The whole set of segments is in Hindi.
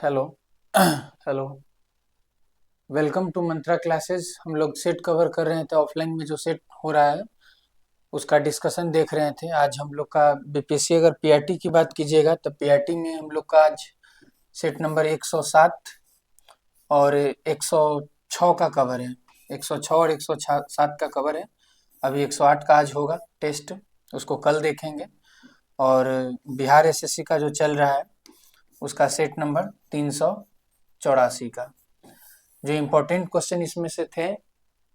Hello hello. Welcome to Mantra classes. हम लोग सेट कवर कर रहे थे, ऑफलाइन में जो सेट हो रहा है उसका डिस्कशन देख रहे थे। आज हम लोग का बीपीएससी, अगर पीआरटी की बात कीजिएगा तो पीआरटी में हम लोग का आज सेट नंबर 107 और 106 का कवर है। 106 और 107 का कवर है। अभी 108 का आज होगा टेस्ट, उसको कल देखेंगे। और बिहार एसएससी का जो चल रहा है उसका सेट नंबर 384 का जो इम्पोर्टेंट क्वेश्चन इसमें से थे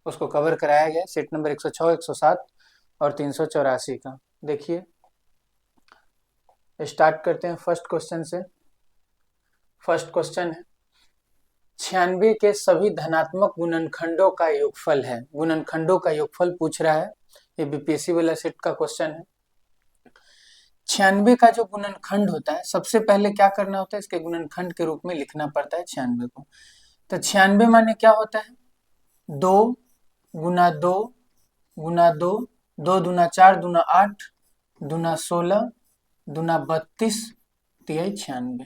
उसको कवर कराया गया। सेट नंबर 106, 107 और 384 का। देखिए, स्टार्ट करते हैं फर्स्ट क्वेश्चन से। फर्स्ट क्वेश्चन है 96 के सभी धनात्मक गुणनखंडों का योगफल है। गुणनखंडों का योगफल पूछ रहा है, ये बीपीएससी वाला सेट का क्वेश्चन है। 96 का जो गुणनखंड होता है, सबसे पहले क्या करना होता है, इसके गुणनखंड के रूप में लिखना पड़ता है 96 को। तो 96 माने क्या होता है, 2 गुना 2 गुना 2, 2 दूना 4 दूना 8 दूना 16 दूना 32 तिहाई 96।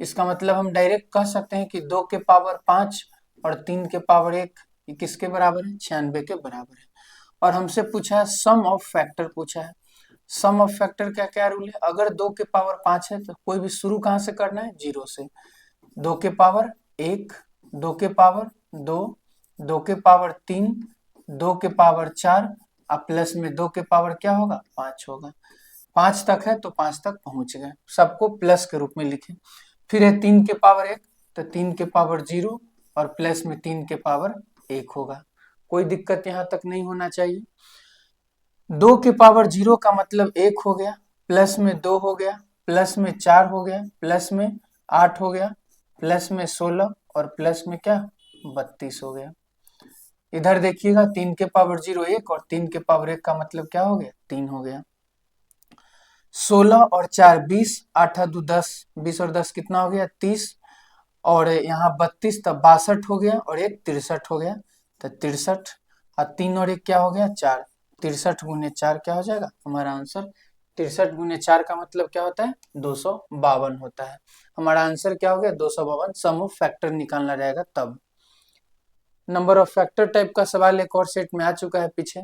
इसका मतलब हम डायरेक्ट कह सकते हैं कि 2 के पावर 5 और 3 के पावर 1 किसके बराबर है, 96 के बराबर है। और हमसे पूछा है सम ऑफ फैक्टर पूछा है। सम ऑफ फैक्टर का क्या रूल है, अगर 2 के पावर 5 है तो कोई भी शुरू कहाँ से करना है, 0 से। 2 के पावर 1, 2 के पावर 2, 2 के पावर 3, 2 के पावर 4 और प्लस में 2 के पावर क्या होगा, 5 होगा। 5 तक है तो 5 तक पहुंच गए, सबको प्लस के रूप में लिखे। फिर है 3 के पावर 1, तो 3 के पावर 0 और प्लस में 3 के पावर 1 होगा। कोई दिक्कत यहाँ तक नहीं होना चाहिए। 2 के पावर 0 का मतलब 1 हो गया, प्लस में 2 हो गया, प्लस में 4 हो गया, प्लस में 8 हो गया, प्लस में 16 और प्लस में क्या, 32 हो गया। इधर देखिएगा 3 के पावर 0 1 और 3 के पावर 1 का मतलब क्या हो गया, 3 हो गया। 16 और 4 20, 8 2 10, 20 और 10 कितना हो गया, 30। और यहाँ 32 तब 62 हो गया और 1 63 हो गया, तो 63 और 3 और 1 क्या हो गया, 4। 63 गुने 4 क्या हो जाएगा हमारा आंसर। 63 गुने 4 का मतलब क्या होता है, 252 होता है। हमारा आंसर क्या हो गया, 252। सम ऑफ फैक्टर निकालना रहेगा तब। नंबर ऑफ फैक्टर टाइप का सवाल एक और सेट में आ चुका है पीछे।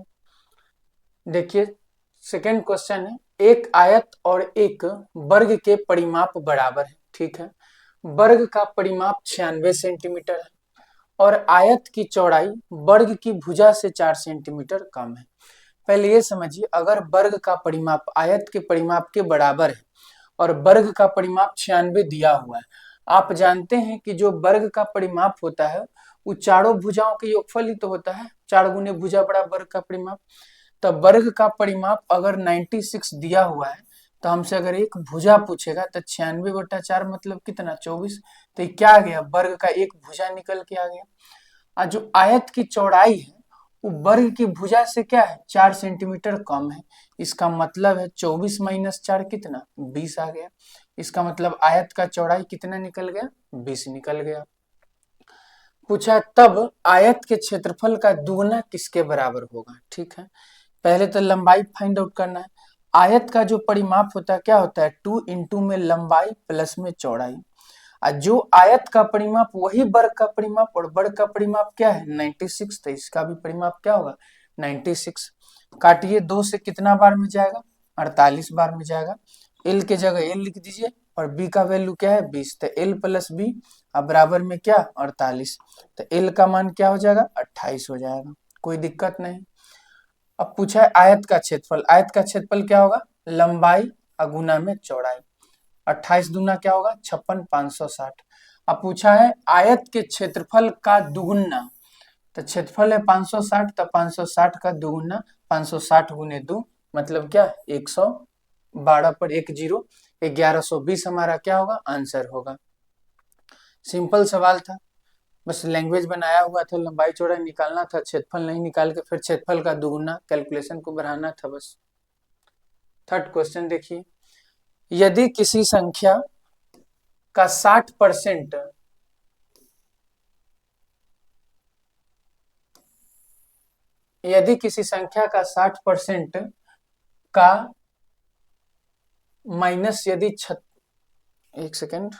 देखिए, सेकंड क्वेश्चन है, एक आयत और एक वर्ग के परिमाप बराबर है। ठीक है, वर्ग का परिमाप 96 सेंटीमीटर है और आयत की चौड़ाई वर्ग की भुजा से 4 सेंटीमीटर कम है। पहले ये समझिए, अगर वर्ग का परिमाप आयत के परिमाप के बराबर है और वर्ग का परिमाप 96 दिया हुआ है, आप जानते हैं कि जो वर्ग का परिमाप होता है वो चारों भुजाओं के योगफल ही तो होता है। 4 गुने भुजा बड़ा वर्ग का परिमाप। तब वर्ग का परिमाप अगर 96 दिया हुआ है तो हमसे अगर एक भुजा पूछेगा तो 96/4 मतलब कितना, 24। तो ये क्या आ गया, वर्ग का एक भुजा निकल के आ गया। और जो आयत की चौड़ाई है वो वर्ग की भुजा से क्या है, 4 सेंटीमीटर कम है। इसका मतलब है 24 माइनस 4 कितना, 20 आ गया। इसका मतलब आयत का चौड़ाई कितना निकल गया, 20 निकल गया। पूछा तब आयत के क्षेत्रफल का दुगना किसके बराबर होगा। ठीक है, पहले तो लंबाई फाइंड आउट करना है। आयत का जो परिमाप होता है क्या होता है, 2 इंटू में लंबाई प्लस में चौड़ाई। और जो आयत का परिमाप वही वर्ग का परिमाप, और वर्ग का परिमाप क्या है, 96। तो इसका भी परिमाप क्या होगा, 96। काटिए, 2 से कितना बार में जाएगा, 48 बार में जाएगा। एल के जगह एल लिख दीजिए और बी का वैल्यू क्या है, 20। तो एल प्लस बी अब बराबर में क्या, 48। तो एल का मान क्या हो जाएगा, 28 हो जाएगा। कोई दिक्कत नहीं। अब पूछा है आयत का क्षेत्रफल। आयत का क्षेत्रफल क्या होगा, लंबाई अगुना में चौड़ाई। 28 दूना क्या होगा, 56, 560। अब पूछा है आयत के क्षेत्रफल का दुगुना। तो क्षेत्रफल है 560, तो 560 का दुगुना 560 गुने 2 मतलब क्या, 112 पर 1 0, 1120 हमारा क्या होगा, आंसर होगा। सिंपल सवाल था, बस लैंग्वेज बनाया हुआ था, लंबाई चौड़ाई निकालना था, क्षेत्रफल नहीं निकाल के फिर क्षेत्रफल का दुगुना कैलकुलेशन को बढ़ाना था बस। थर्ड क्वेश्चन देखिए, यदि किसी संख्या का 60% यदि किसी संख्या का 60% का माइनस, यदि एक सेकेंड,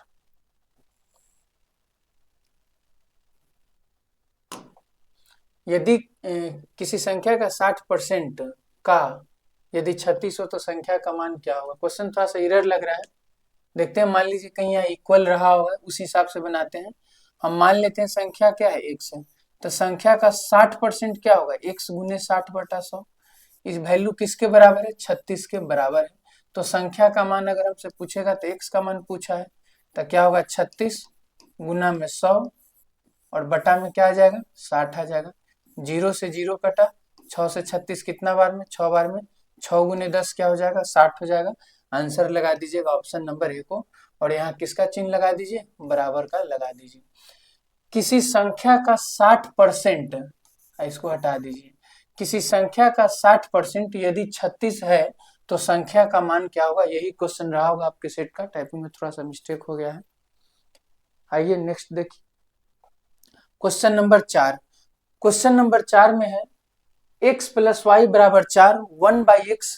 यदि किसी संख्या का 60% का यदि 36 हो तो संख्या का मान क्या होगा। क्वेश्चन थोड़ा सा एरर लग रहा है, देखते हैं। मान लीजिए कहीं यहाँ इक्वल रहा होगा, उसी हिसाब से बनाते हैं। हम मान लेते हैं संख्या क्या है, x है, तो संख्या का 60% क्या होगा, x गुने 60/100। इस वैल्यू किसके बराबर है, 36 के बराबर है। तो संख्या का मान अगर हमसे पूछेगा तो x का मान पूछा है, तो क्या होगा 36 गुना में 100 और बटा में क्या आ जाएगा 60 आ जाएगा। 0 से 0 कटा, 6 से 36 कितना बार में, 6 बार में। 6 गुने 10 क्या हो जाएगा 60 हो जाएगा। आंसर लगा दीजिएगा ऑप्शन नंबर ए को, और यहाँ किसका चिन्ह लगा दीजिए, बराबर का लगा दीजिए। किसी संख्या का 60%, इसको हटा दीजिए, किसी संख्या का 60% यदि 36 है तो संख्या का मान क्या होगा, यही क्वेश्चन रहा होगा आपके सेट का। टाइपिंग में थोड़ा सा मिस्टेक हो गया है। आइए नेक्स्ट देखिए, क्वेश्चन नंबर 4। क्वेश्चन नंबर 4 में है x प्लस वाई बराबर 4, 1/x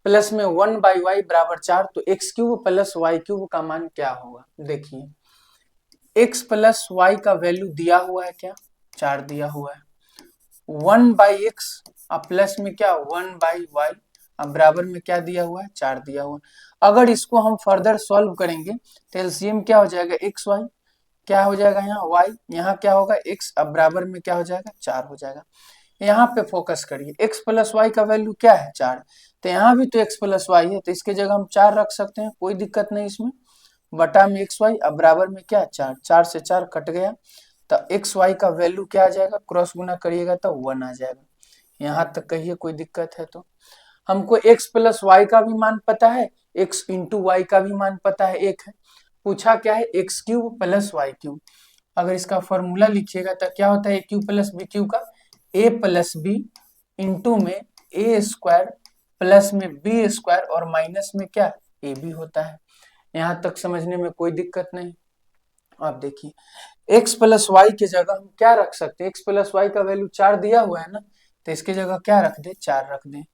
प्लस में 1/y बराबर 4, तो x cube plus y cube का मान क्या होगा। देखिए x प्लस वाई का वैल्यू दिया हुआ है, क्या 4 दिया हुआ है। 1/x अब प्लस में क्या 1/y, अब बराबर में क्या दिया हुआ है 4 दिया हुआ है। अगर इसको हम फर्दर सॉल्व करेंगे तो एलसीएम क्या हो जाएगा एक्स वाई, क्या हो जाएगा यहाँ y, यहाँ क्या होगा x, अब बराबर में क्या हो जाएगा 4 हो जाएगा। यहाँ पे फोकस करिए, x प्लस वाई का वैल्यू क्या है 4, तो यहाँ भी तो x प्लस वाई है, तो इसके जगह हम 4 रख सकते हैं, कोई दिक्कत नहीं इसमें। बटा में एक्स वाई, अब बराबर में क्या 4, 4 से 4 कट गया, तो एक्स वाई का वैल्यू क्या आ जाएगा, क्रॉस गुना करिएगा तो 1 आ जाएगा। यहाँ तक कहिए कोई दिक्कत है तो। हमको x प्लस वाई का भी मान पता है, x इंटू वाई का भी मान पता है, एक है। पूछा क्या है, x cube plus y cube. अगर इसका फॉर्मूला लिखिएगा तो क्या होता है, a cube plus b cube का, ए प्लस बी इंटू में ए स्क्वायर प्लस में बी स्क्वायर और माइनस में क्या ए बी होता है। यहाँ तक समझने में कोई दिक्कत नहीं। आप देखिए x प्लस वाई की जगह हम क्या रख सकते हैं, x प्लस वाई का वैल्यू 4 दिया हुआ है ना, तो इसके जगह क्या रख दे 4 रख दे।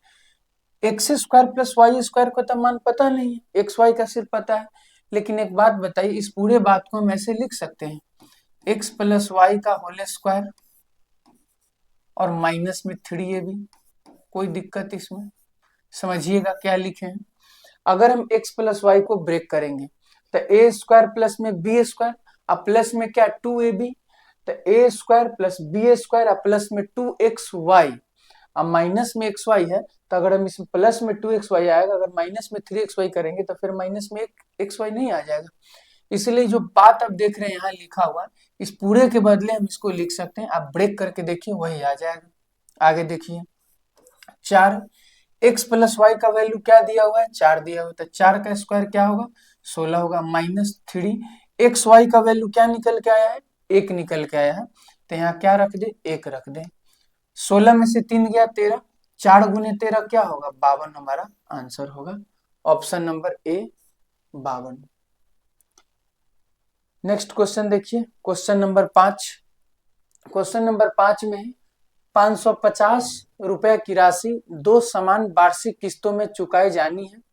X square plus Y square को तो मान पता नहीं है, एक्स वाई का सिर्फ पता है। लेकिन एक बात बताइए, इस पूरे बात को हम ऐसे लिख सकते हैं, एक्स प्लस वाई का होल स्क्वायर और माइनस में 3ab, कोई दिक्कत इसमें। समझिएगा क्या लिखे हैं। अगर हम x प्लस वाई को ब्रेक करेंगे तो ए स्क्वायर प्लस में बी स्क्वायर अब प्लस में क्या 2ab, तो ए स्क्वायर प्लस बी स्क्वायर अब प्लस में 2xy, अब माइनस में xy है, तो अगर हम इसमें प्लस में 2xy आएगा, अगर माइनस में 3xy करेंगे तो फिर माइनस में xy नहीं आ जाएगा। इसलिए जो बात आप देख रहे हैं यहाँ लिखा हुआ, इस पूरे के बदले हम इसको लिख सकते हैं, आप ब्रेक करके देखिए वही आ जाएगा। आगे देखिए 4, x प्लस वाई का वैल्यू क्या दिया हुआ है 4 दिया हुआ है, तो 4 का स्क्वायर क्या होगा 16 होगा, माइनस 3 एक्स वाई का वैल्यू क्या निकल के आया है 1 निकल के आया है, तो यहाँ क्या रख दे 1 रख दे। 16 में से 3 गया 13, 4 गुने 13 क्या होगा 52, हमारा आंसर होगा option number A 52। Next question देखिए, क्वेश्चन नंबर 5। क्वेश्चन नंबर 5 में 550 रुपए की राशि 2 समान वार्षिक किस्तों में चुकाई जानी है।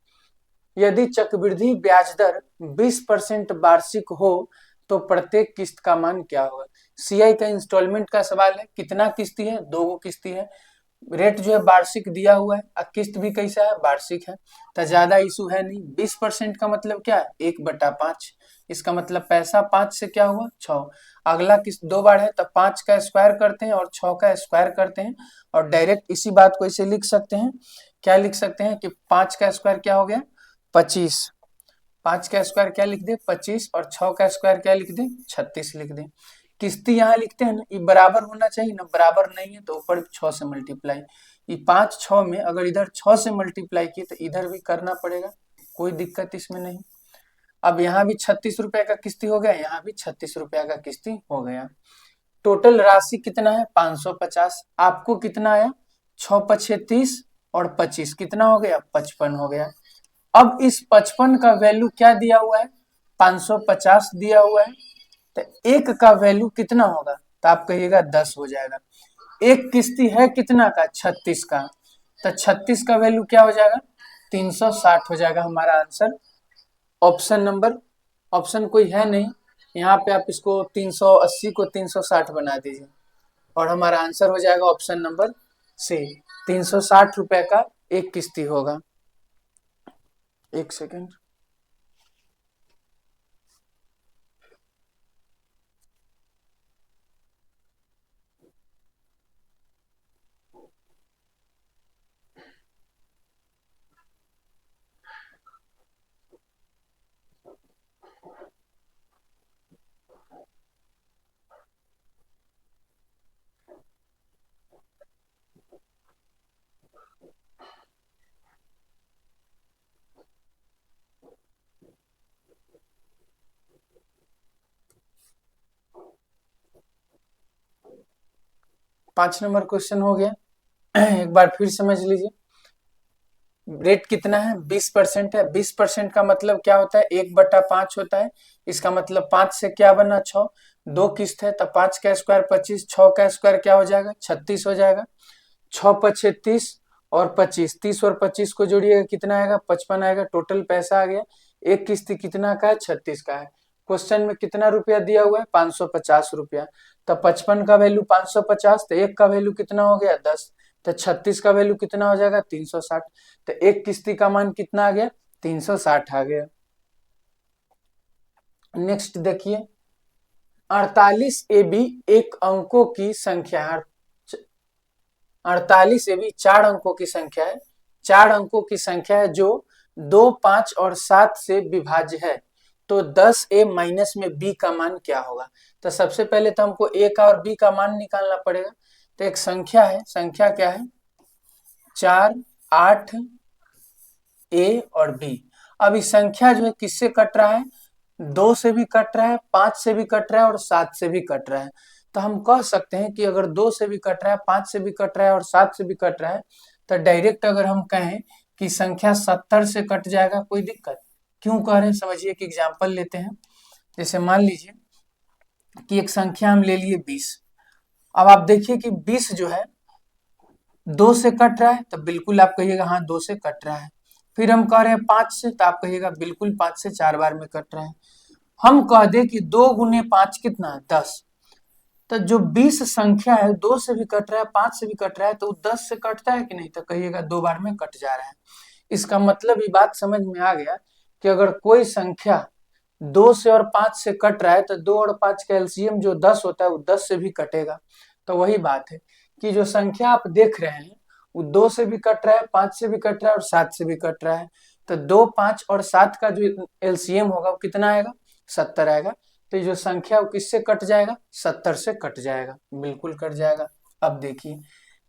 यदि चक्रवृद्धि ब्याज दर 20% वार्षिक हो तो प्रत्येक किस्त का मान क्या होगा। सीआई का इंस्टॉलमेंट का सवाल है, कितना किस्ती है 2 किस्ती है, रेट जो है वार्षिक दिया हुआ है और किस्त भी कैसा है वार्षिक है, तो ज्यादा इशू है नहीं। 20% का मतलब क्या है 1/5, इसका मतलब पैसा 5 से क्या हुआ 6। अगला किस्त 2 बार है तो 5 का स्क्वायर करते हैं और 6 का स्क्वायर करते हैं, और डायरेक्ट इसी बात को इसे लिख सकते हैं, क्या लिख सकते हैं कि 5 का स्क्वायर क्या हो गया 25, 5 का स्क्वायर क्या लिख दे 25 और 6 का स्क्वायर क्या लिख दे 36 लिख दे। किस्ती यहाँ लिखते हैं ना, ये बराबर होना चाहिए ना, बराबर नहीं है तो ऊपर 6 से मल्टीप्लाई, ये 5 6 में अगर इधर 6 से मल्टीप्लाई किए तो इधर भी करना पड़ेगा, कोई दिक्कत इसमें नहीं। अब यहाँ भी 36 रुपए का किस्ती हो गया, यहाँ भी 36 रुपया का किस्ती हो गया। टोटल राशि कितना है 550, आपको कितना आया 6 पछे 30 और 25 कितना हो गया 55 हो गया। अब इस 55 का वैल्यू क्या दिया हुआ है 550 दिया हुआ है, तो एक का वैल्यू कितना होगा, तो आप कहिएगा 10 हो जाएगा। एक किस्ती है कितना का 36 का, तो 36 का वैल्यू क्या हो जाएगा 360 हो जाएगा हमारा आंसर ऑप्शन नंबर। ऑप्शन कोई है नहीं यहाँ पे, आप इसको 380 को 360 बना दीजिए। और हमारा आंसर हो जाएगा ऑप्शन नंबर सी, 360 रुपए का एक किस्ती होगा। एक सेकेंड। पांच नंबर क्वेश्चन हो गया। एक बार फिर समझ लीजिए। रेट कितना है? 20% है। 20% का मतलब क्या होता है? 1/5 होता है। इसका मतलब 5 से क्या बना? 6। दो किस्त है तो 5 का स्क्वायर 25, 6 का स्क्वायर क्या हो जाएगा? 36 हो जाएगा। 6 पछे 30 और 25, 30 और 25 को जोड़िएगा कितना आएगा? 55 आएगा। टोटल पैसा आ गया। एक किस्त कितना का है? 36 का है। क्वेश्चन में कितना रुपया दिया हुआ है? 550 रुपया। तो 55 का वैल्यू 550, तो एक का वैल्यू कितना हो गया? 10। तो 36 का वैल्यू कितना हो जाएगा? 360। तो एक किस्ती का मान कितना आ गया? 360 आ गया। नेक्स्ट देखिए, 48 AB एक अंकों की संख्या है। 48 ये भी 4 अंकों की संख्या है। 4 अंकों की संख्या है जो 2, 5 और 7 से विभाज्य है। तो 10A माइनस में B का मान क्या होगा? तो सबसे पहले तो हमको A का और B का मान निकालना पड़ेगा। तो एक संख्या है, संख्या क्या है? 4, 8 A और B। अब इस संख्या जो है किससे कट रहा है? 2 से भी कट रहा है, 5 से भी कट रहा है और 7 से भी कट रहा है। तो हम कह सकते हैं कि अगर 2 से भी कट रहा है, 5 से भी कट रहा है और 7 से भी कट रहा है, तो डायरेक्ट अगर हम कहें कि संख्या 70 से कट जाएगा, कोई दिक्कत? क्यों कह रहे हैं समझिए। कि एग्जाम्पल लेते हैं। जैसे मान लीजिए कि एक संख्या हम ले लिए 20। अब आप देखिए कि 20 जो है 2 से कट रहा है, तो बिल्कुल आप कहिएगा हाँ 2 से कट रहा है। फिर हम कह रहे हैं 5 से, तो आप कहिएगा बिल्कुल 5 से 4 बार में कट रहा है। हम कह दे कि 2 गुने 5 कितना है? 10। तो जो 20 संख्या है 2 से भी कट रहा है, 5 से भी कट रहा है, तो 10 से कटता है कि नहीं? तो कहिएगा 2 बार में कट जा रहा है। इसका मतलब ये बात समझ में आ गया कि अगर कोई संख्या 2 से और 5 से कट रहा है, तो 2 और 5 का एलसीएम जो 10 होता है वो 10 से भी कटेगा। तो वही बात है कि जो संख्या आप देख रहे हैं वो 2 से भी कट रहा है, 5 से भी कट रहा है और 7 से भी कट रहा है। तो 2, 5 और 7 का जो एलसीएम होगा वो कितना आएगा? 70 आएगा। तो जो संख्या वो किससे कट जाएगा? 70 से कट जाएगा, बिल्कुल कट जाएगा। अब देखिए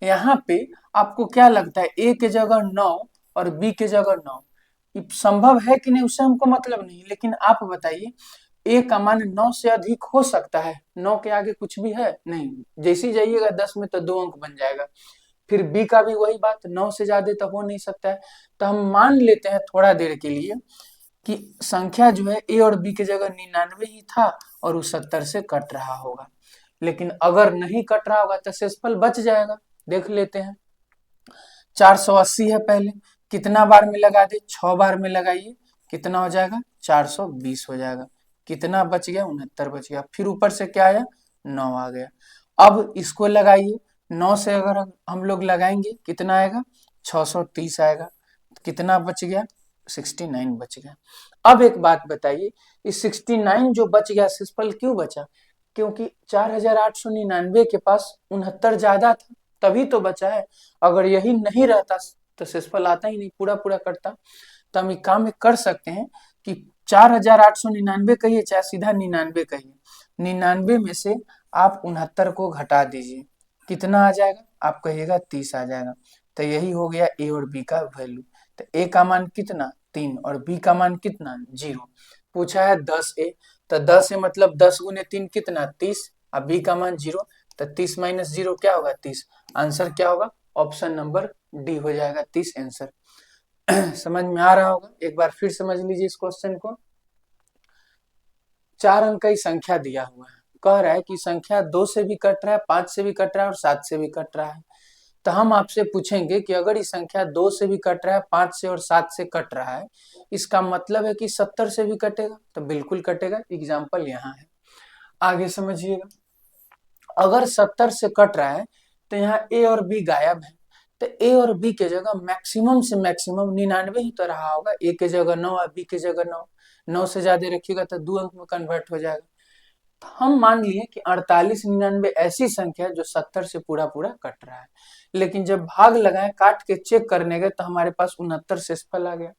यहाँ पे आपको क्या लगता है? ए के जगह 9 और बी के जगह 9 संभव है कि नहीं, उससे हमको मतलब नहीं, लेकिन आप बताइए ए का मान 9 से अधिक हो सकता है? 9 के आगे कुछ भी है नहीं। जैसे ही जाइएगा 10 में तो 2 अंक बन जाएगा। फिर बी का भी वही बात, 9 से ज्यादा तो हो नहीं सकता है। तो हम मान लेते हैं थोड़ा देर के लिए कि संख्या जो है ए और बी की जगह 99 ही था और वो 70 से कट रहा होगा। लेकिन अगर नहीं कट रहा होगा तो शेषफल बच जाएगा। देख लेते हैं। 480 है पहले, कितना बार में लगा दे? 6 बार में लगाइए, कितना हो जाएगा? 420 हो जाएगा। कितना बच गया? 69 बच गया। फिर ऊपर से क्या आया? 9 आ गया। अब इसको लगाइए। 9 से अगर हम लोग लगाएंगे कितना आएगा? 630 आएगा। कितना बच गया? 69 बच गया। अब एक बात बताइए, इस 69 जो बच गया शेषफल क्यों बचा? क्योंकि 4899 के पास 69 ज्यादा था, तभी तो बचा है। अगर यही नहीं रहता तो शेषफल आता ही नहीं, पूरा पूरा कटता। तो हम एक काम कर सकते हैं कि 4899 कहिए चाहे सीधा 99 कहिए, 99 में से आप 69 को घटा दीजिए, कितना आ जाएगा? आप कहिएगा 30 आ जाएगा। तो यही हो गया ए और बी का वैल्यू। तो ए का मान कितना? 3 और बी का मान कितना? 0। पूछा है 10A, तो 10A मतलब 10 गुने 3 कितना? 30। अब बी का मान 0, तो 30 माइनस 0 क्या होगा? 30। आंसर क्या होगा? ऑप्शन नंबर डी हो जाएगा 30 आंसर। समझ में आ रहा होगा। एक बार फिर समझ लीजिए इस क्वेश्चन को। 4 अंक की संख्या दिया हुआ है, कह रहा है कि संख्या 2 से भी कट रहा है, 5 से भी कट रहा है और 7 से भी कट रहा है। तो हम आपसे पूछेंगे कि अगर ये संख्या 2 से भी कट रहा है, 5 से और 7 से कट रहा है, इसका मतलब है कि 70 से भी कटेगा? तो बिल्कुल कटेगा। एग्जाम्पल यहाँ है, आगे समझिएगा। अगर 70 से कट रहा है तो यहाँ ए और बी गायब है, तो ए और बी के जगह मैक्सिमम से मैक्सिमम 99 ही तो रहा होगा। ए के जगह 9 और बी के जगह 9, 9 से ज्यादा रखिएगा तो 2 अंक में कन्वर्ट हो जाएगा। तो हम मान लिए कि 48 99 ऐसी संख्या है जो 70 से पूरा पूरा कट रहा है, लेकिन जब भाग लगाए काट के चेक करने गए तो हमारे पास 69 शेषफल आ गया।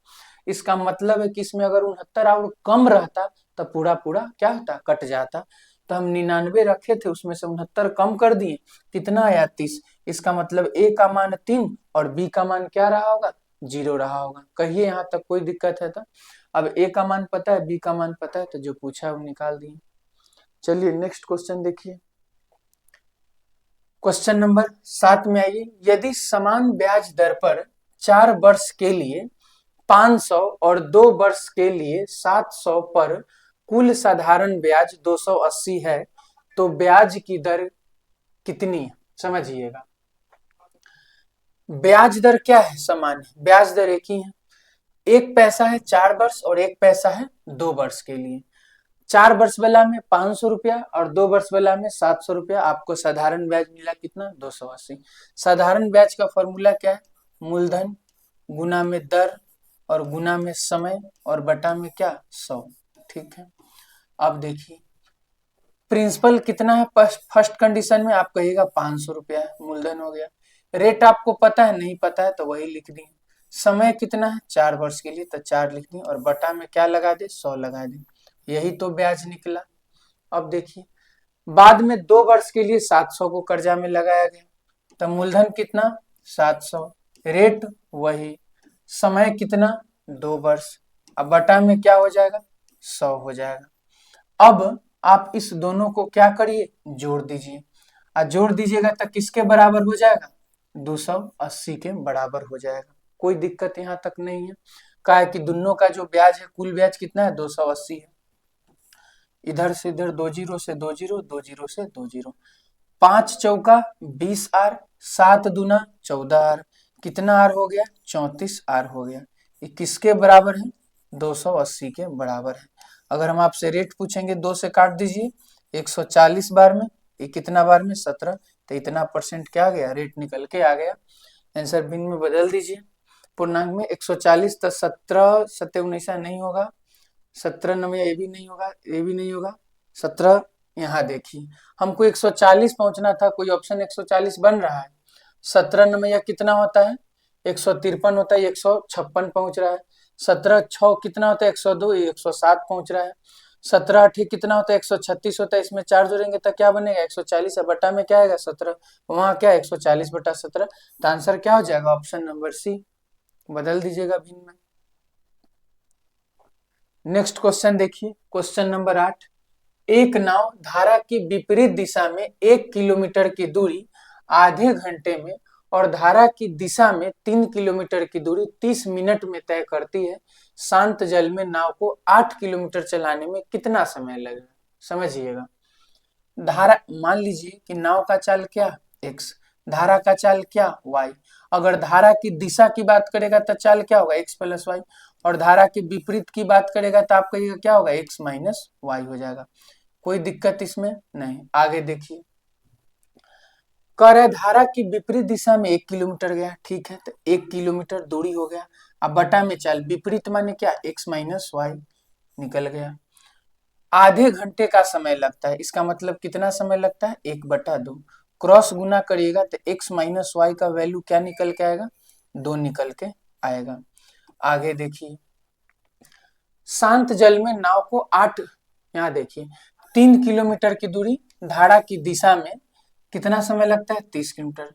इसका मतलब है कि इसमें अगर 69 और कम रहता तो पूरा पूरा क्या होता, कट जाता। तो हम 99 रखे थे, उसमें से 69 कम कर दिए, कितना आया 30। इसका मतलब ए का मान 3 और बी का मान क्या रहा होगा, 0 रहा होगा। कहिए यहाँ तक कोई दिक्कत है तो? अब ए का मान पता है, बी का मान पता है, तो जो पूछा है वो निकाल दिए। चलिए नेक्स्ट क्वेश्चन देखिए, क्वेश्चन नंबर 7 में आइए। यदि समान ब्याज दर पर 4 वर्ष के लिए 500 और 2 वर्ष के लिए 700 पर कुल साधारण ब्याज 280 है, तो ब्याज की दर कितनी है? समझिएगा, ब्याज दर क्या है, समान है, ब्याज दर एक ही है। 1 पैसा है 4 वर्ष और 1 पैसा है 2 वर्ष के लिए। 4 वर्ष वाला में 500 रुपया और 2 वर्ष वाला में 700 रुपया, आपको साधारण ब्याज मिला कितना, 280। साधारण ब्याज का फॉर्मूला क्या है, मूलधन गुना में दर और गुना में समय और बटा में क्या, 100। ठीक है, अब देखिए प्रिंसिपल कितना है, फर्स्ट कंडीशन में आप कहिएगा 500 रुपया है, मूलधन हो गया। रेट आपको पता है, नहीं पता है तो वही लिख दिए। समय कितना है, 4 वर्ष के लिए, तो 4 लिख दिए और बटा में क्या लगा दे, 100 लगा दे, यही तो ब्याज निकला। अब देखिए बाद में 2 वर्ष के लिए 700 को कर्जा में लगाया गया, तो मूलधन कितना, 700, रेट वही, समय कितना, 2 वर्ष, अब बटा में क्या हो जाएगा, 100 हो जाएगा। अब आप इस दोनों को क्या करिए, जोड़ दीजिए, और जोड़ दीजिएगा तो किसके बराबर हो जाएगा, 280 के बराबर हो जाएगा। कोई दिक्कत यहाँ तक नहीं है, कहा है कि दोनों का जो ब्याज है, कुल ब्याज कितना है, 280 है। इधर से इधर 2 जीरो से 2 जीरो, 2 जीरो से 2 जीरो, 5 चौका 20 आर, 7 दूना 14 आर, कितना आर हो गया, 34 आर हो गया। ये किसके बराबर है, 280 के बराबर है। अगर हम आपसे रेट पूछेंगे 2 से काट दीजिए, 140 बार में, ये कितना बार में, 17, तो इतना परसेंट क्या आ गया, रेट निकल के आ गया। आंसर बिन में बदल दीजिए, पूर्णांक में 140 तो 17 सत्ते 19 नहीं होगा, 17 नंबर ये भी नहीं होगा, ये भी नहीं होगा, 17। यहाँ देखिए हमको 140 पहुंचना था, कोई ऑप्शन 140 बन रहा है, 17 नंबर कितना होता है, 153 होता है, 156 पहुंच रहा है। 17 6 कितना होता है, 102, 107 पहुंच रहा है। 17 8 कितना होता है, 136 होता है, इसमें 4 जोड़ेंगे तो क्या बनेगा, 140, बटा में क्या आएगा, 17, वहां क्या 140 बटा 17, तो आंसर क्या हो जाएगा, ऑप्शन नंबर सी, बदल दीजिएगा भिन्न में। नेक्स्ट क्वेश्चन देखिए, क्वेश्चन नंबर 8। एक नाव धारा की विपरीत दिशा में 1 किलोमीटर की दूरी आधे घंटे में और धारा की दिशा में 3 किलोमीटर की दूरी 30 मिनट में तय करती है। शांत जल में नाव को 8 किलोमीटर चलाने में कितना समय लगेगा? समझिएगा, धारा मान लीजिए कि नाव का चाल क्या, x, धारा का चाल क्या, y। अगर धारा की दिशा की बात करेगा तो चाल क्या होगा, x प्लस वाई, और धारा के विपरीत की बात करेगा तो आप कहिएगा क्या होगा, x माइनस वाई हो जाएगा। कोई दिक्कत इसमें नहीं। आगे देखिए, कह रहे धारा की विपरीत दिशा में 1 किलोमीटर गया, ठीक है, तो 1 किलोमीटर दूरी हो गया। अब बटा में चाल, विपरीत माने क्या, x माइनस वाई, निकल गया। आधे घंटे का समय लगता है, इसका मतलब कितना समय लगता है, 1/2, क्रॉस गुना करिएगा तो x माइनस वाई का वैल्यू क्या निकल के आएगा, 2 निकल के आएगा। आगे देखिए, शांत जल में नाव को 8, यहाँ देखिए 3 किलोमीटर की दूरी धारा की दिशा में कितना समय लगता है, 30 किलोमीटर,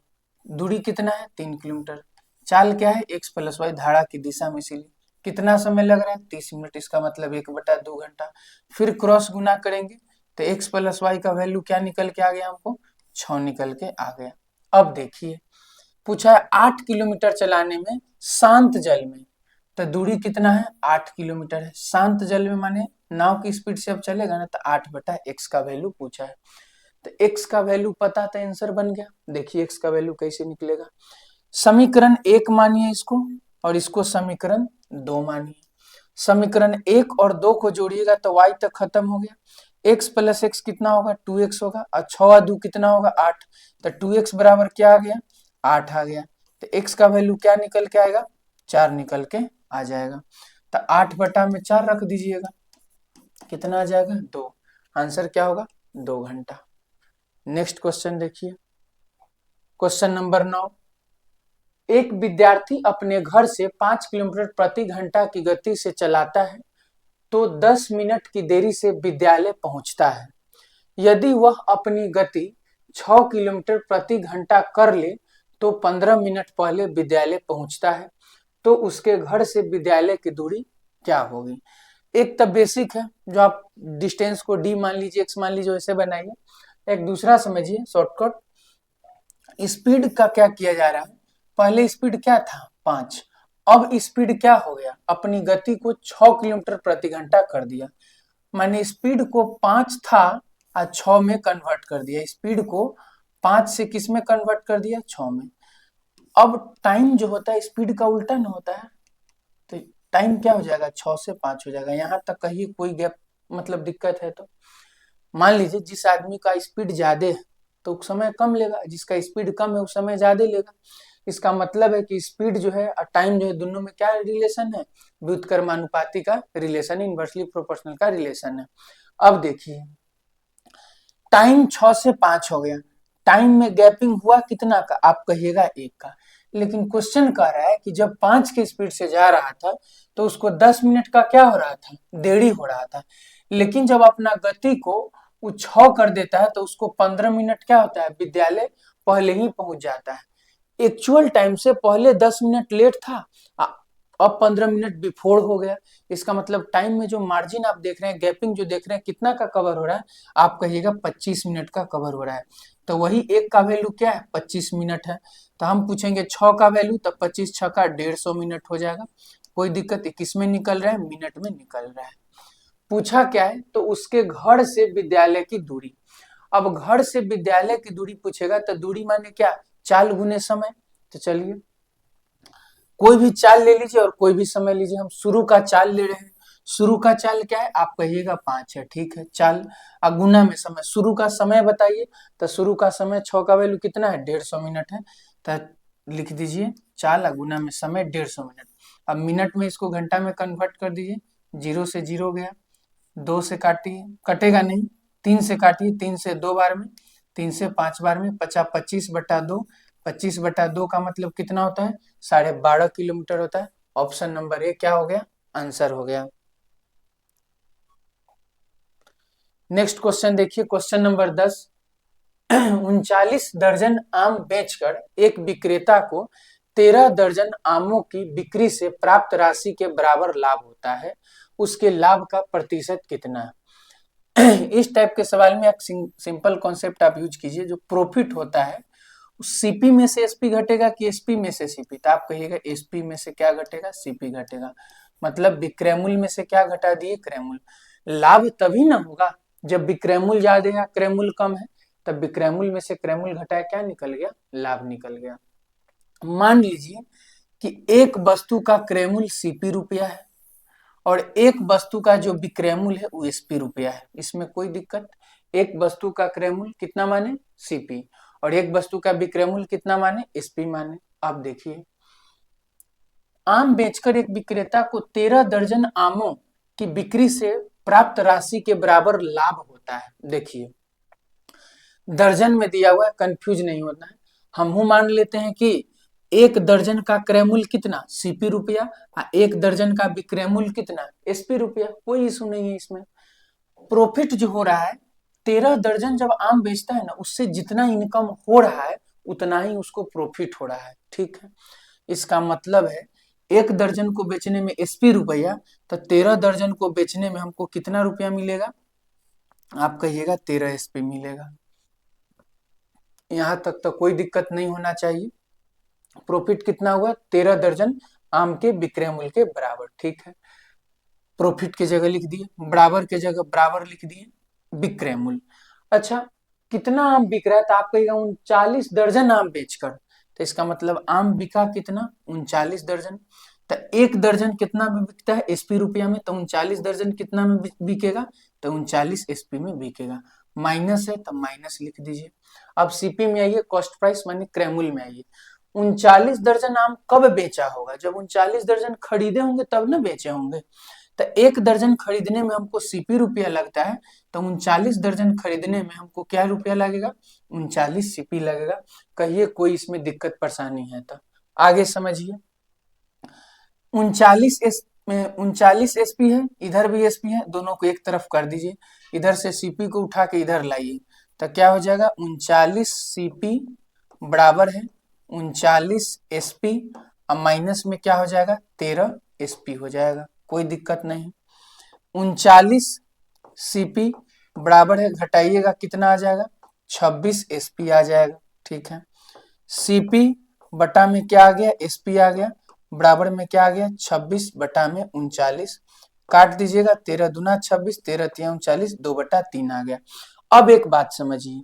दूरी कितना है, 3 किलोमीटर, चाल क्या है, x प्लस वाई, धारा की दिशा में, इसीलिए कितना समय लग रहा है, 30 मिनट, इसका मतलब 1/2 घंटा। फिर क्रॉस गुना करेंगे तो x प्लस वाई का वैल्यू क्या निकल के आ गया, हमको 6 निकल के आ गया। अब देखिए पूछा है 8 किलोमीटर चलाने में शांत जल में, तो दूरी कितना है, 8 किलोमीटर है। शांत जल में माने नाव की स्पीड से अब चलेगा ना, तो 8/x का वैल्यू पूछा है, तो x का वैल्यू पता था, आंसर बन गया। देखिए x का वैल्यू कैसे निकलेगा, समीकरण 1 मानिए इसको और इसको समीकरण 2 मानिए। समीकरण 1 और 2 को जोड़िएगा तो y तक खत्म हो गया, x प्लस एक्स कितना होगा 2x होगा, और 6 दू कितना होगा 8, तो 2x बराबर क्या आ गया 8 आ गया। तो x का वैल्यू क्या निकल के आएगा 4 निकल के आ जाएगा। तो 8 बटा में 4 रख दीजिएगा, कितना आ जाएगा 2। आंसर क्या होगा 2 घंटा। नेक्स्ट क्वेश्चन देखिए, क्वेश्चन नंबर 9। एक विद्यार्थी अपने घर से 5 किलोमीटर प्रति घंटा की गति से चलाता है तो 10 मिनट की देरी से विद्यालय पहुंचता है। यदि वह अपनी गति 6 किलोमीटर प्रति घंटा कर ले तो 15 मिनट पहले विद्यालय पहुंचता है, तो उसके घर से विद्यालय की दूरी क्या होगी। एक तो बेसिक है, जो आप डिस्टेंस को डी मान लीजिए, एक्स मान लीजिए, वैसे बनाइए। एक दूसरा समझिए शॉर्टकट, स्पीड का क्या किया जा रहा है, पहले स्पीड क्या था 5, अब स्पीड क्या हो गया, अपनी गति को 6 किलोमीटर प्रति घंटा कर दिया। माने स्पीड को 5 था और 6 में कन्वर्ट कर दिया, स्पीड को 5 से किस में कन्वर्ट कर दिया 6 में। अब टाइम जो होता है स्पीड का उल्टा न होता है, तो टाइम क्या हो जाएगा 6 से 5 हो जाएगा। यहाँ तक कहिए कोई गैप मतलब दिक्कत है तो मान लीजिए जिस आदमी का स्पीड ज्यादा है तो समय कम लेगा, जिसका स्पीड कम है वो समय ज्यादा लेगा। इसका मतलब है कि स्पीड जो है और टाइम जो है दोनों में क्या रिलेशन है, व्युत्क्रमानुपाती का रिलेशन, इनवर्सली प्रोपोर्शनल का रिलेशन है। अब देखिए टाइम 6 से 5 हो गया, टाइम में गैपिंग हुआ कितना का, आप कहिएगा 1 का। लेकिन क्वेश्चन कह रहा है कि जब 5 की स्पीड से जा रहा था तो उसको 10 मिनट का क्या हो रहा था, देरी हो रहा था। लेकिन जब अपना गति को वो 6 कर देता है तो उसको 15 मिनट क्या होता है, विद्यालय पहले ही पहुंच जाता है। एक्चुअल टाइम से पहले 10 मिनट लेट था, अब 15 मिनट बिफोर हो गया। इसका मतलब टाइम में जो मार्जिन आप देख रहे हैं, गैपिंग जो देख रहे हैं, कितना का कवर हो रहा है, आप कहिएगा 25 मिनट का कवर हो रहा है। तो वही 1 का वैल्यू क्या है 25 मिनट है। तो हम पूछेंगे 6 का वैल्यू, तब 25 6 का 150 मिनट हो जाएगा। कोई दिक्कत, किस में निकल रहा है, मिनट में निकल रहा है। पूछा क्या है, तो उसके घर से विद्यालय की दूरी। अब घर से विद्यालय की दूरी पूछेगा तो दूरी माने क्या, चाल गुने समय। तो चलिए कोई भी चाल ले लीजिए और कोई भी समय लीजिए, हम शुरू का चाल ले रहे हैं। शुरू का चाल क्या है, आप कहिएगा 5 है, ठीक है। चाल गुना में समय, शुरू का समय बताइए, तो शुरू का समय 6 का वैल्यू कितना है 150 मिनट है, तो लिख दीजिए चाल गुना में समय 150 मिनट। अब मिनट में इसको घंटा में कन्वर्ट कर दीजिए, 0 से 0 गया, 2 से काटिए, कटेगा नहीं, 3 से काटिए, 3 से 2 बार में, 3 से 5 बार में, 25 बटा 2, 25 बटा 2 का मतलब कितना होता है 12.5 किलोमीटर होता है। ऑप्शन नंबर ए क्या हो गया, आंसर हो गया। नेक्स्ट क्वेश्चन देखिए, क्वेश्चन नंबर 10। 39 दर्जन आम बेचकर एक विक्रेता को 13 दर्जन आमों की बिक्री से प्राप्त राशि के बराबर लाभ होता है, उसके लाभ का प्रतिशत कितना है। इस टाइप के सवाल में एक सिंपल कॉन्सेप्ट आप यूज कीजिए, जो प्रॉफिट होता है सीपी में से एसपी घटेगा कि एसपी में से सीपी, तो आप कहिएगा एसपी में से क्या घटेगा, सीपी घटेगा। मतलब विक्रय मूल्य में से क्या घटा दिए, क्रय मूल्य। लाभ तभी ना होगा जब विक्रय मूल्य ज्यादा है क्रय मूल्य कम है, तब विक्रय मूल्य में से क्रय मूल्य घटाया क्या निकल गया, लाभ निकल गया। मान लीजिए कि एक वस्तु का क्रय मूल्य सीपी रुपया है और एक वस्तु का जो विक्रय मूल्य है वो एसपी रुपया है, इसमें कोई दिक्कत। एक वस्तु का क्रय मूल्य कितना माने सीपी, और एक वस्तु का विक्रय मूल्य कितना माने एसपी माने। अब देखिए आम बेचकर एक विक्रेता को 13 दर्जन आमों की बिक्री से प्राप्त राशि के बराबर लाभ होता है। देखिए दर्जन में दिया हुआ है, कंफ्यूज नहीं होना है। हम मान लेते हैं कि एक दर्जन का क्रय मूल्य कितना सीपी रुपया, एक दर्जन का विक्रय मूल्य कितना एसपी रुपया, कोई इशू नहीं है इसमें। प्रॉफिट जो हो रहा है 13 दर्जन जब आम बेचता है ना, उससे जितना इनकम हो रहा है उतना ही उसको प्रॉफिट हो रहा है, ठीक है। इसका मतलब है एक दर्जन को बेचने में एसपी रुपया, तो 13 दर्जन को बेचने में हमको कितना रुपया मिलेगा, आप कहिएगा 13 एसपी मिलेगा। यहां तक तो कोई दिक्कत नहीं होना चाहिए। प्रॉफिट कितना हुआ 13 दर्जन आम के विक्रय मूल्य के बराबर, ठीक है। प्रॉफिट की जगह लिख दिए, बराबर की जगह बराबर लिख दिए विक्रय मूल्य। अच्छा कितना आम बिक रहा है, तो आप कहिएगा 39 दर्जन आम बेचकर, तो इसका मतलब आम बिका कितना 39 दर्जन। तो एक दर्जन कितना में बिकता है एसपी रुपया में, तो 39 दर्जन कितना में बिकेगा तो 39 एसपी में बिकेगा। माइनस है तो माइनस लिख दीजिए। अब सीपी में आइए, कॉस्ट प्राइस माने क्रैमुल में आइए। 39 दर्जन आम कब बेचा होगा? जब 39 दर्जन खरीदे होंगे तब ना बेचे होंगे। तो 1 दर्जन खरीदने में हमको सीपी रुपया लगता है, तो 39 दर्जन खरीदने में हमको क्या रुपया लगेगा? 39 सीपी लगेगा। कहिए कोई इसमें दिक्कत परेशानी है तो आगे समझिए। 39 एसपी है, इधर भी एसपी है, दोनों को एक तरफ कर दीजिए। इधर से सीपी को उठा के इधर लाइए, तो क्या हो जाएगा? 39 सीपी बराबर है 39 एसपी। अब माइनस में क्या हो जाएगा? 13 एसपी हो जाएगा, कोई दिक्कत नहीं। 39 सीपी बराबर है, घटाइएगा कितना आ जाएगा? 26 एसपी आ जाएगा। ठीक है, सीपी बटा में क्या आ गया? एसपी आ गया, बराबर में क्या आ गया? 26 बटा में 39। काट दीजिएगा, 13 दूना 26, 13 तिया 39, 2/3 आ गया। अब एक बात समझिए,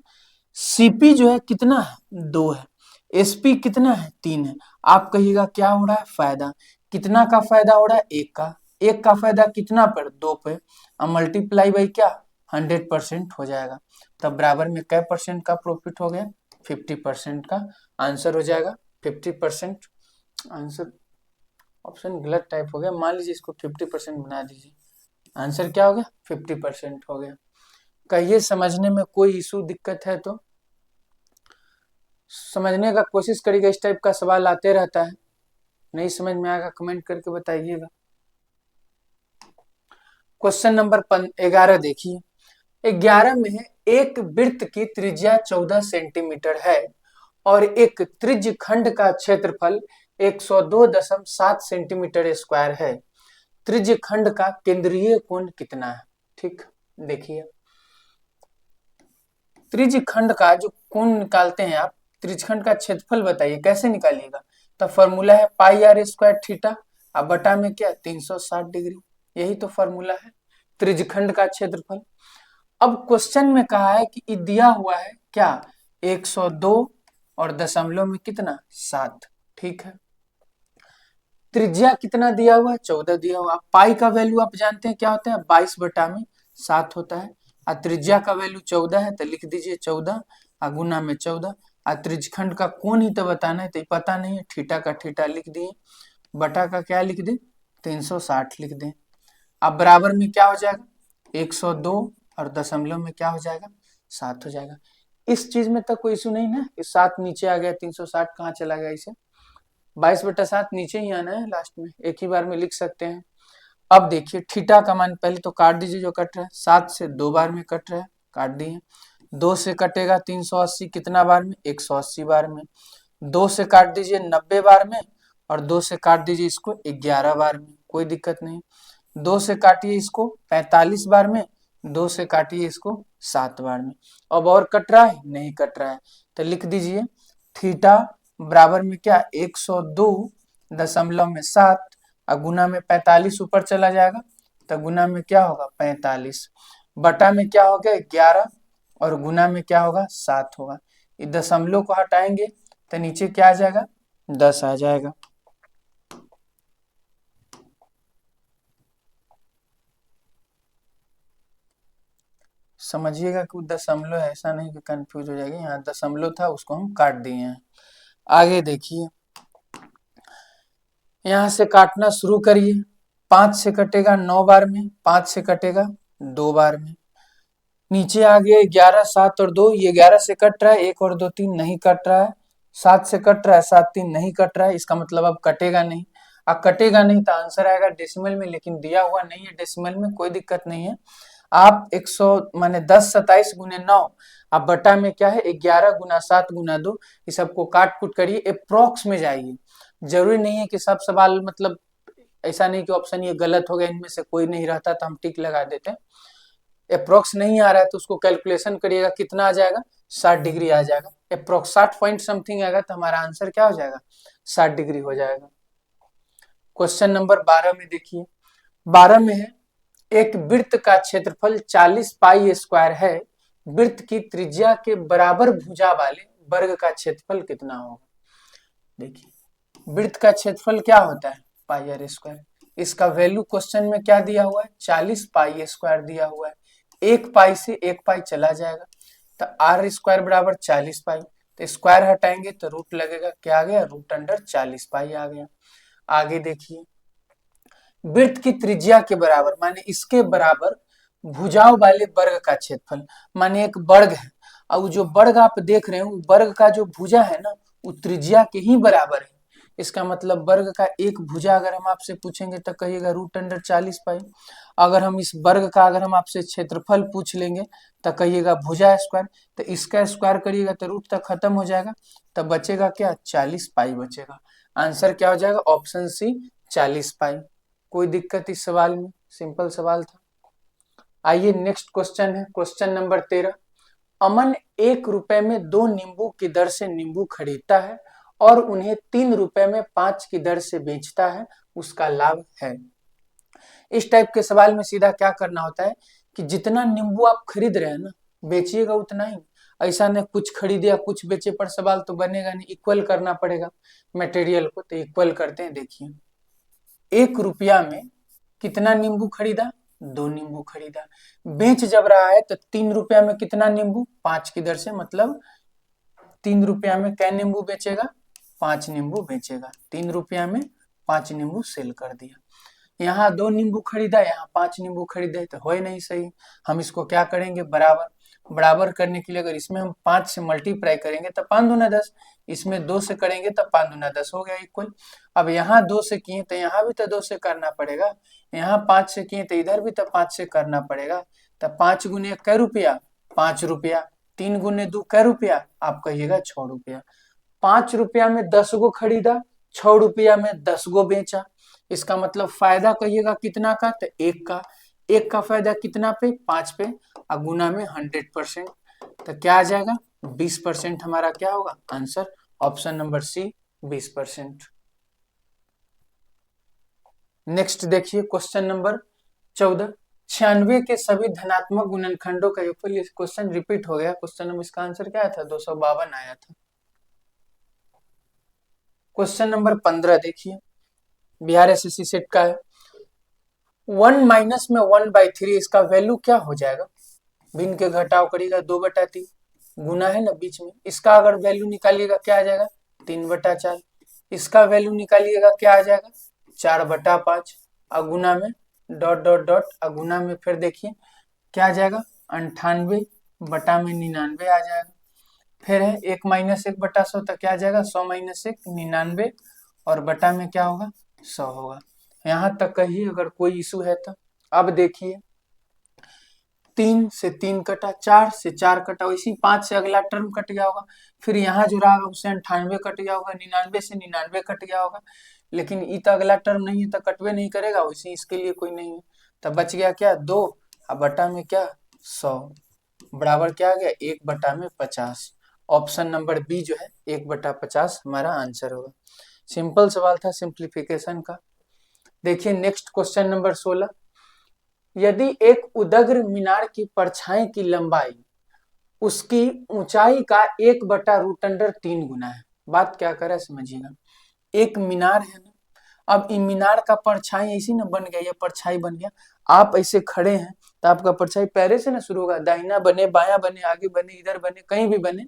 सीपी जो है कितना है? 2 है। एसपी कितना है? 3 है। आप कहिएगा क्या हो रहा है? फायदा। कितना का फायदा हो रहा है? 1 का। 1 का फायदा कितना पर? 2 पे। अब मल्टीप्लाई बाई क्या? 100% हो जाएगा। तब बराबर में कै परसेंट का प्रॉफिट हो गया? 50% का आंसर हो जाएगा। 50% आंसर, ऑप्शन गलत टाइप हो गया, मान लीजिए इसको 50% बना दीजिए। आंसर क्या हो गया? 50% हो गया। कहिए समझने में कोई इशू दिक्कत है तो समझने का कोशिश करिएगा। इस टाइप का सवाल आते रहता है, नहीं समझ में आएगा कमेंट करके बताइएगा। क्वेश्चन नंबर 11 देखिए। 11 में एक वृत्त की त्रिज्या 14 सेंटीमीटर है और एक त्रिज्य खंड का क्षेत्रफल 102.7 सेंटीमीटर स्क्वायर है। त्रिज्य खंड का केंद्रीय कोण कितना है? ठीक, देखिए त्रिज्य खंड का जो कोण निकालते हैं आप, त्रिज्य खंड का क्षेत्रफल बताइए कैसे निकालिएगा? तो फॉर्मूला है पाई आर स्क्वायर थीटा, अब बटा में क्या? 360 डिग्री, यही तो फॉर्मूला है त्रिज्य खंड का क्षेत्रफल। अब क्वेश्चन में कहा है कि दिया हुआ है क्या? 102 और दशमलव में कितना? 7। ठीक है, त्रिज्या कितना दिया हुआ है? 14 दिया हुआ। पाई का वैल्यू आप जानते हैं क्या होता है? 22/7 होता है। और त्रिज्या का वैल्यू 14 है तो लिख दीजिए 14, और गुना में 14। और त्रिज्यखंड का कोण ही तो बताना है, तो पता नहीं है, थीटा का थीटा लिख दिए, बटा का क्या लिख दे? 360 लिख दें। अब बराबर में क्या हो जाएगा? 102 और दशमलव में क्या हो जाएगा? 7 हो जाएगा। इस चीज में तो कोई इशू नहीं ना, इस 7 नीचे आ गया, 360 कहाँ चला गया? इसे 22/7 नीचे ही आना है, लास्ट में एक ही बार में लिख सकते हैं। अब देखिए थीटा का मान पहले तो काट दीजिए, जो कट रहा है 7 से 2 बार में कट रहा है, काट दिए। 2 से कटेगा 380, कितना बार में? 180 बार में। 2 से काट दीजिए 90 बार में, और 2 से काट दीजिए इसको 11 बार में, कोई दिक्कत नहीं। 2 से काटिए इसको 45 बार में, 2 से काटिए इसको 7 बार में। अब और कट रहा है? नहीं कट रहा है, तो लिख दीजिए थीटा बराबर में क्या? 102.7 और गुना में 45 ऊपर चला जाएगा, तो गुना में क्या होगा? 45, बटा में क्या हो गया? 11, और गुना में क्या होगा? 7 होगा। इस दशमलव को हटाएंगे तो नीचे क्या आ जाएगा? 10 आ जाएगा। समझिएगा कि दशमलव है, ऐसा नहीं कि कंफ्यूज हो जाएगी। यहाँ दशमलव था, उसको हम काट दिए हैं। आगे देखिए, यहाँ से काटना शुरू करिए। 5 से कटेगा 9 बार में, 5 से कटेगा 2 बार में। नीचे आ गए 11, 7 और 2, ये 11 से कट रहा है, 1 और 2 3 नहीं कट रहा है। 7 से कट रहा है, 7 3 नहीं कट रहा है, इसका मतलब अब कटेगा नहीं। अब कटेगा नहीं तो आंसर आएगा डेसिमल में, लेकिन दिया हुआ नहीं है डेसिमल में, कोई दिक्कत नहीं है। आप 100 माने 10 27 गुने 9, अब बटा में क्या है? 11 गुना 7 गुना 2, ये सबको काट कुट करिए, अप्रोक्स में जाइए। जरूरी नहीं है कि सब सवाल मतलब, ऐसा नहीं कि ऑप्शन ये गलत हो गया, इनमें से कोई नहीं रहता तो हम टिक लगा देते। अप्रोक्स नहीं आ रहा है तो उसको कैलकुलेशन करिएगा, कितना आ जाएगा? 60 डिग्री आ जाएगा। अप्रोक्स 60 पॉइंट समथिंग आएगा तो हमारा आंसर क्या हो जाएगा? 60 डिग्री हो जाएगा। क्वेश्चन नंबर 12 में देखिए, 12 में है एक वृत्त का क्षेत्रफल 40 पाई स्क्वायर है, वृत्त की त्रिज्या के बराबर भुजा वाले वर्ग का क्षेत्रफल कितना होगा? देखिए वृत्त का क्षेत्रफल क्या होता है? पाई आर स्क्वायर। इसका वैल्यू क्वेश्चन में क्या दिया हुआ है? 40 पाई स्क्वायर दिया हुआ है। एक पाई से एक पाई चला जाएगा, तो आर स्क्वायर बराबर 40 पाई, तो स्क्वायर हटाएंगे तो रूट लगेगा, क्या आ गया, रूट अंडर 40 पाई आ गया। आगे देखिए, वृत्त की त्रिज्या के बराबर माने इसके बराबर भुजाओं वाले वर्ग का क्षेत्रफल, माने एक वर्ग है और जो वर्ग आप देख रहे हो वर्ग का जो भुजा है ना वो त्रिज्या के ही बराबर है। इसका मतलब वर्ग का एक भुजा अगर हम आपसे पूछेंगे तो कहिएगा रूट अंडर 40 पाई। अगर हम इस वर्ग का अगर हम आपसे क्षेत्रफल पूछ लेंगे तो कहिएगा भुजा स्क्वायर, तो इसका स्क्वायर करिएगा तो रूट तक खत्म हो जाएगा, तब बचेगा क्या, 40 पाई बचेगा। आंसर क्या हो जाएगा, ऑप्शन सी 40 पाई। कोई दिक्कत इस सवाल में, सिंपल सवाल था। आइए नेक्स्ट क्वेश्चन है, क्वेश्चन नंबर 13। अमन 1 रुपए में 2 नींबू की दर से नींबू खरीदता है और उन्हें 3 रुपए में 5 की दर से बेचता है, उसका लाभ है। इस टाइप के सवाल में सीधा क्या करना होता है कि जितना नींबू आप खरीद रहे हैं ना बेचिएगा उतना ही, ऐसा नहीं कुछ खरीदे या कुछ बेचे पर सवाल तो बनेगा नहीं, इक्वल करना पड़ेगा मटेरियल को। तो इक्वल करते हैं, देखिए 1 रुपया में कितना नींबू खरीदा, 2 नींबू खरीदा। बेच जब रहा है तो 3 रुपया में कितना नींबू, 5 की दर से, मतलब 3 रुपया में क्या नींबू बेचेगा, 5 नींबू बेचेगा। 3 रुपया में 5 नींबू सेल कर दिया। यहाँ 2 नींबू खरीदा, यहाँ 5 नींबू खरीदे, तो हो ही नहीं सही। हम इसको क्या करेंगे, बराबर। बराबर करने के लिए अगर इसमें हम 5 से मल्टीप्लाई करेंगे तो 5 दूना 10, इसमें 2 से करेंगे तो 5 दूना 10 हो गया इक्वल। अब यहाँ 2 से किए तो यहाँ भी तो 2 से करना पड़ेगा, यहाँ 5 से किए तो इधर भी तो 5 से करना पड़ेगा। तो 5 गुने कै रुपया, 5 रुपया। 3 गुने 2 कै रुपया, आप कहिएगा 6 रुपया। 5 रुपया में 10 गो खरीदा, 6 रुपया में 10 गो बेचा। इसका मतलब फायदा कहिएगा कितना का, तो 1 का। 1 का फायदा कितना पे, 5 पे, और गुना में 100%, तो क्या आ जाएगा 20%। हमारा क्या होगा answer, option number C 20%। Next देखिए क्वेश्चन नंबर 14। 96 के सभी धनात्मक गुणनखंडों का योगफल, ये क्वेश्चन रिपीट हो गया। क्वेश्चन नंबर, इसका आंसर क्या था, 252 आया था। क्वेश्चन नंबर 15 देखिए, बिहार एसएससी सेट का है। 1 माइनस में 1/3, इसका वैल्यू क्या हो जाएगा, भिन्न के घटाव करिएगा 2/3, गुना है ना बीच में, इसका अगर वैल्यू निकालिएगा क्या आ जाएगा 3/4, इसका वैल्यू निकालिएगा क्या आ जाएगा 4/5, और गुना में डॉट डॉट डॉट, और गुना में फिर देखिए क्या आ जाएगा 98 बटा में 99 आ जाएगा। फिर है 1 माइनस 1/100, तो क्या आ जाएगा 100 माइनस 1 99, और बटा में क्या होगा 100 होगा। यहाँ तक कहिए अगर कोई इशू है तो। अब देखिए 3 से 3 कटा, 4 से 4 कटा, इसी 5 से अगला टर्म कट गया होगा, फिर यहाँ जो रहा उससे 98 कट गया होगा, 99 से 99 कट गया होगा, लेकिन ई तो अगला टर्म नहीं है तो कटवे नहीं करेगा, वैसे इसके लिए कोई नहीं है, तब बच गया क्या 2, अब बटा में क्या 100, बराबर क्या आ गया 1/50। ऑप्शन नंबर बी जो है 1/50 हमारा आंसर होगा। सिंपल सवाल था सिंप्लीफिकेशन का। देखिए नेक्स्ट क्वेश्चन नंबर 16। यदि एक उदग्र मीनार की परछाई की लंबाई उसकी ऊंचाई का 1/√3 गुना है, बात क्या करे समझिएगा। एक मीनार है ना, अब इन मीनार का परछाई ऐसी ना बन गया, ये परछाई बन गया, आप ऐसे खड़े हैं तो आपका परछाई पैरे से ना शुरू होगा, दाहिना बने, बाया बने, आगे बने, इधर बने, कहीं भी बने,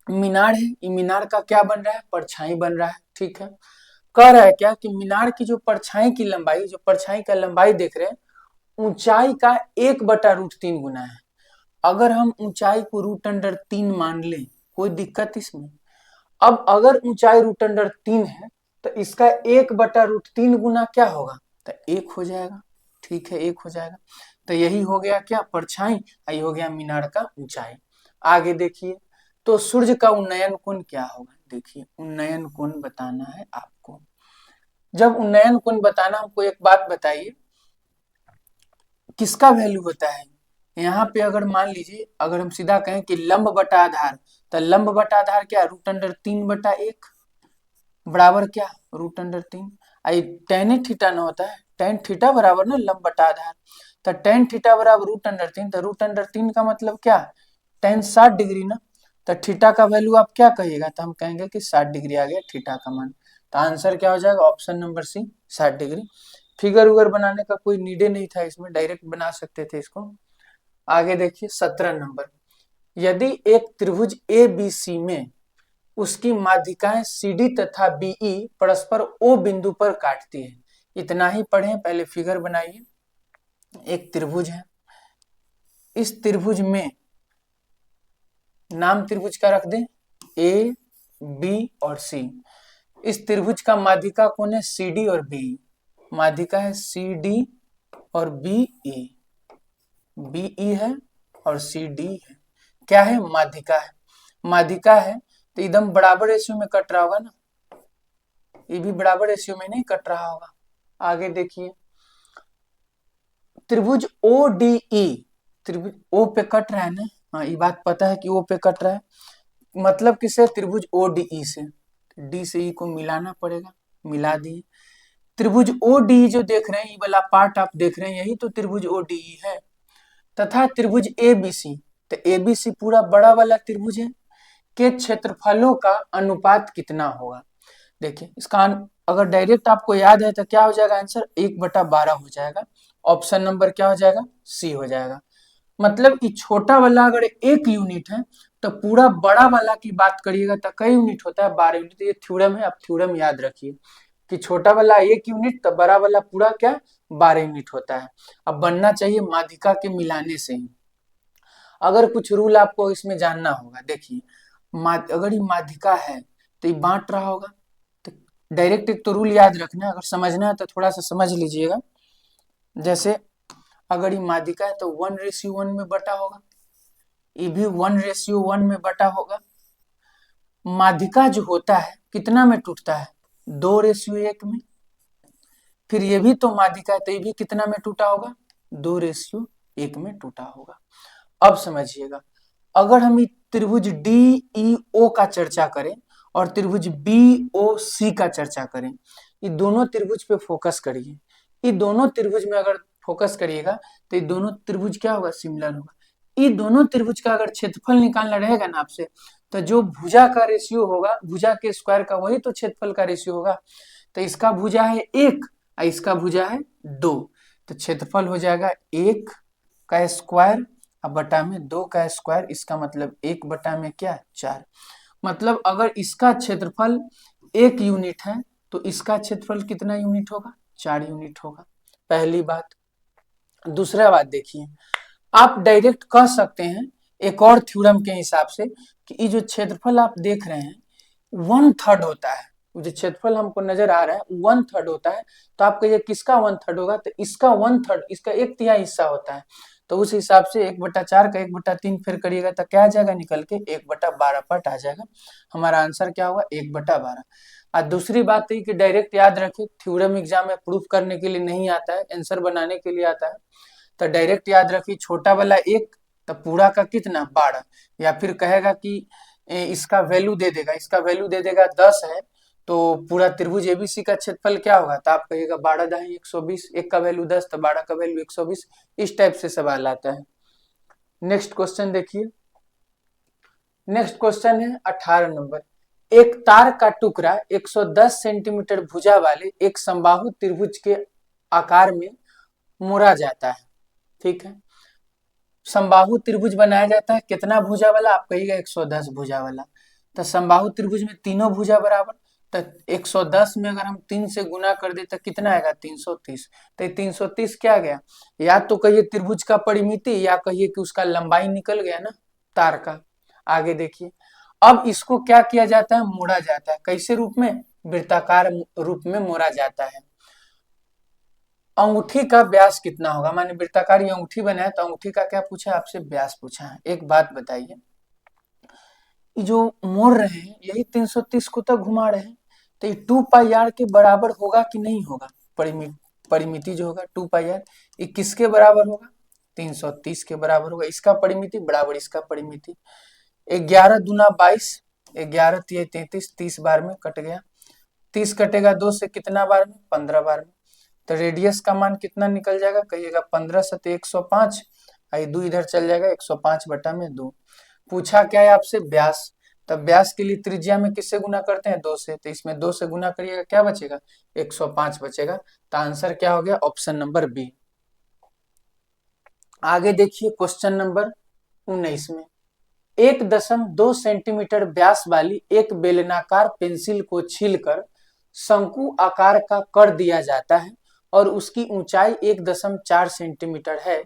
मीनार है, मीनार का क्या बन रहा है, परछाई बन रहा है। ठीक है, कह रहा है क्या कि मीनार की जो परछाई की लंबाई, जो परछाई का लंबाई देख रहे हैं, ऊंचाई का 1/√3 गुना है। अगर हम ऊंचाई को √3 मान लें, कोई दिक्कत इसमें। अब अगर ऊंचाई √3 है तो इसका 1/√3 गुना क्या होगा, तो 1 हो जाएगा। ठीक है, 1 हो जाएगा। तो यही हो गया क्या परछाई, यही हो गया मीनार का ऊंचाई। आगे देखिए, तो सूर्य का उन्नयन कोण क्या होगा, देखिए उन्नयन कोण बताना है आपको। जब उन्नयन कोण बताना, हमको एक बात बताइए, किसका वैल्यू होता है यहाँ पे। अगर मान लीजिए अगर हम सीधा कहें कि लंब बटा आधार, तो लंब बटा आधार क्या, √3/1 बराबर क्या √3। आई टेन थीटा ना होता है, टेन थीटा बराबर ना लंब बटा आधार, तो टेन थीटा बराबर √3, तो √3 का मतलब क्या, टेन 60 डिग्री ना, तो थीटा का वैल्यू आप क्या कहिएगा, तो हम कहेंगे कि 60 डिग्री आ गया थीटा का मान। तो आंसर क्या हो जाएगा option number C 60 degree. Figure उगर बनाने का कोई नीडे नहीं था, इसमें डायरेक्ट बना सकते थे इसको। आगे देखिए 17 नंबर, यदि एक त्रिभुज ए बी सी में उसकी माध्यिकाएं सी डी तथा बीई परस्पर ओ बिंदु पर काटती है। इतना ही पढ़ें, पहले फिगर बनाइए। एक त्रिभुज है, इस त्रिभुज में नाम त्रिभुज का रख दें ए बी और सी। इस त्रिभुज का माध्यिका कौन है? सी डी और बी। माध्यिका है सी डी और बीई, बीई है और सी डी है। क्या है? माध्यिका है। माध्यिका है तो एकदम बराबर रेशियो में कट रहा होगा ना, ये भी बराबर रेशियो में नहीं कट रहा होगा। आगे देखिए त्रिभुज ओ डी ई, त्रिभुज ओ पे कट रहा है ना, हाँ ये बात पता है कि ओ पे कट रहा है, मतलब किससे? त्रिभुज ओ डी ई से। डी से ई को मिलाना पड़ेगा, मिला दिए। त्रिभुज ओ डी जो देख रहे हैं, ये वाला पार्ट आप देख रहे हैं, यही तो त्रिभुज ओ डी है। तथा त्रिभुज ए बी सी, तो ए बी सी पूरा बड़ा वाला त्रिभुज है, के क्षेत्रफलों का अनुपात कितना होगा? देखिए इसका अगर डायरेक्ट आपको याद है तो क्या हो जाएगा आंसर? 1/12 हो जाएगा। ऑप्शन नंबर क्या हो जाएगा? सी हो जाएगा। मतलब कि छोटा वाला अगर 1 यूनिट है तो पूरा बड़ा वाला की बात करिएगा तो कई यूनिट होता है? 12 यूनिट। ये थ्योरम है, आप थ्योरम याद रखिए कि छोटा वाला 1 यूनिट तो बड़ा वाला पूरा क्या? 12 यूनिट होता है। अब बनना चाहिए माध्यिका के मिलाने से ही। अगर कुछ रूल आपको इसमें जानना होगा, देखिए अगर ये माध्यिका है तो ये बांट रहा होगा, तो डायरेक्ट एक तो रूल याद रखना है, अगर समझना है तो थोड़ा सा समझ लीजिएगा। जैसे अगर ये माध्यिका है तो 1:1 में बटा होगा, ये भी 1:1 में बटा होगा। माध्यिका जो होता है कितना में टूटता है? 2:1 में। फिर ये भी तो माध्यिका है तो ये भी कितना में टूटा होगा? 2:1 में टूटा होगा। अब समझिएगा, अगर हम त्रिभुज डी ई ओ का चर्चा करें और त्रिभुज बी ओ सी का चर्चा करें, ये दोनों त्रिभुज पे फोकस करिए। ये दोनों त्रिभुज में अगर फोकस करिएगा तो ये दोनों त्रिभुज क्या होगा? सिमिलर होगा। ये दोनों त्रिभुज का अगर क्षेत्रफल निकालना रहेगा ना आपसे, तो जो भुजा का रेशियो होगा, भुजा के स्क्वायर का, वही तो क्षेत्रफल का रेशियो होगा। तो इसका भुजा है 1 और इसका भुजा है 2, तो क्षेत्रफल हो जाएगा 1 का स्क्वायर अब बटा में 2 का स्क्वायर, इसका मतलब 1 बटा में क्या? 4। मतलब अगर इसका क्षेत्रफल 1 यूनिट है तो इसका क्षेत्रफल कितना यूनिट होगा? 4 यूनिट होगा। पहली बात। दूसरा बात देखिए, आप डायरेक्ट कह सकते हैं एक और थ्योरम के हिसाब से कि ये जो क्षेत्रफल आप देख रहे हैं 1/3 होता है, जो क्षेत्रफल हमको नजर आ रहा है 1/3 होता है। तो आप कहिए किसका 1/3 होगा? तो इसका 1/3, इसका 1/3 हिस्सा होता है। तो उस हिसाब से 1/4 का 1/3 फिर करिएगा तो क्या आ जाएगा निकल के? 1/12 पार्ट आ जाएगा। हमारा आंसर क्या होगा? 1/12। और दूसरी बात है कि डायरेक्ट याद रखें, थ्योरम एग्जाम में प्रूफ करने के लिए नहीं आता है, आंसर बनाने के लिए आता है। तो डायरेक्ट याद रखिए, छोटा वाला 1 तो पूरा का कितना? 12। या फिर कहेगा कि इसका वैल्यू दे देगा, इसका वैल्यू दे देगा 10 है, तो पूरा त्रिभुज एबीसी का क्षेत्रफल क्या होगा? तो आप कहिएगा 12 दाई 120, 1 का वैल्यू 10 तो 12 का वैल्यू 120। इस टाइप से सवाल आता है। नेक्स्ट क्वेश्चन देखिए, नेक्स्ट क्वेश्चन है 18 नंबर, एक तार का टुकड़ा 110 सेंटीमीटर भुजा वाले एक समबाहु त्रिभुज के आकार में मोड़ा जाता है। ठीक है, समबाहु त्रिभुज बनाया जाता है कितना भुजा वाला? आप कहिएगा 110 भुजा वाला। तो समबाहु त्रिभुज में तीनों भुजा बराबर, तो 110 में अगर हम 3 से गुना कर दे तो कितना आएगा? 330। तो 330 क्या गया? या तो कहिए त्रिभुज का परिमिति, या कहिए कि उसका लंबाई निकल गया ना तार का। आगे देखिए, अब इसको क्या किया जाता है? मोड़ा जाता है। कैसे रूप में? वृत्ताकार रूप में मोड़ा जाता है। अंगूठी का व्यास कितना होगा? माने वृत्ताकार अंगूठी बनाया तो अंगूठी का क्या पूछा आपसे? व्यास पूछा है। एक बात बताइए, जो मोड़ रहे हैं यही 330 को तक घुमा रहे हैं, तो ये 2πr के बराबर होगा कि नहीं होगा? परिमिति जो होगा 2πr, ये किसके बराबर होगा? 330 के बराबर होगा। इसका परिमिति बराबर इसका परिमिति। 11 दूना 22, 11 तिया 33, 30 बार में कट गया। 30 कटेगा 2 से कितना बार में? 15 बार में। तो रेडियस का मान कितना निकल जाएगा? कहिएगा 15 से 105, 2 इधर चल जाएगा, 105/2। पूछा क्या है आपसे? व्यास। तो व्यास के लिए त्रिज्या में किससे गुना करते हैं? 2 से। तो इसमें 2 से गुना करिएगा, क्या बचेगा? 105 बचेगा। तो आंसर क्या हो गया? Option number B. आगे देखिए क्वेश्चन नंबर 19 में 1.2 सेंटीमीटर व्यास वाली एक बेलनाकार पेंसिल को छीलकर शंकु आकार का कर दिया जाता है और उसकी ऊंचाई 1.4 सेंटीमीटर है।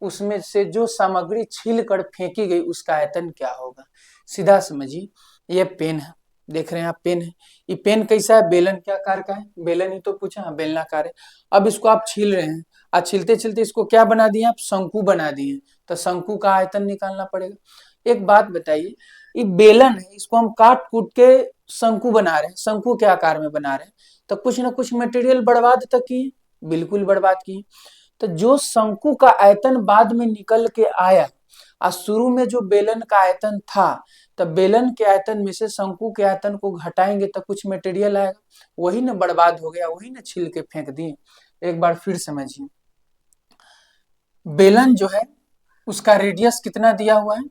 उसमें से जो सामग्री छील कर फेंकी गई उसका आयतन क्या होगा? सीधा समझिए, ये पेन है, देख रहे हैं आप पेन है। ये पेन कैसा है? बेलन के आकार का है। बेलन ही तो पूछा, हाँ बेलनाकार है। अब इसको आप छील रहे हैं, आज छीलते छीलते इसको क्या बना दिए आप? शंकु बना दिए। तो शंकु का आयतन निकालना पड़ेगा। एक बात बताइए, ये बेलन है, इसको हम काट कूट के शंकु बना रहे हैं, शंकु के आकार में बना रहे हैं, तो कुछ ना कुछ मटेरियल बर्बाद तक की, बिल्कुल बर्बाद की। तो जो शंकु का आयतन बाद में निकल के आया और शुरू में जो बेलन का आयतन था, तो बेलन के आयतन में से शंकु के आयतन को घटाएंगे तो कुछ मटेरियल आएगा, वही ना बर्बाद हो गया, वही ना छील के फेंक दिए। एक बार फिर समझिए, बेलन जो है उसका रेडियस कितना दिया हुआ है?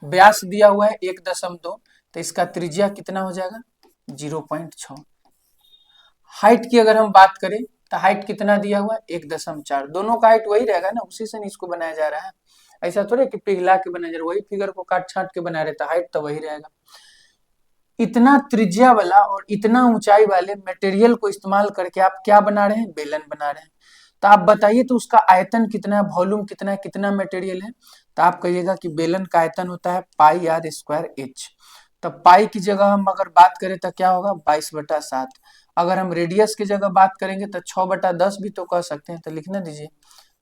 व्यास दिया हुआ है 1.2, तो इसका त्रिज्या कितना हो जाएगा? 0.6। हाइट की अगर हम बात करें तो हाइट कितना दिया हुआ है? 1.4। दोनों का हाइट वही रहेगा ना, उसी से इसको बनाया जा रहा है। ऐसा थोड़े कि पिघला के बनाया जा रहा है, वही फिगर को काट छाट के बना रहे, तो हाइट तो वही रहेगा। इतना त्रिज्या वाला और इतना ऊंचाई वाले मटेरियल को इस्तेमाल करके आप क्या बना रहे हैं? बेलन बना रहे हैं। तो आप बताइए तो उसका आयतन कितना है, वॉल्यूम कितना है, कितना मटेरियल है? तो आप कहिएगा कि बेलन का आयतन होता है पाई आर स्क्वायर एच। तो पाई की जगह हम अगर बात करें तो क्या होगा? 22/7। अगर हम रेडियस की जगह बात करेंगे तो 6/10 भी तो कह सकते हैं, तो लिखना दीजिए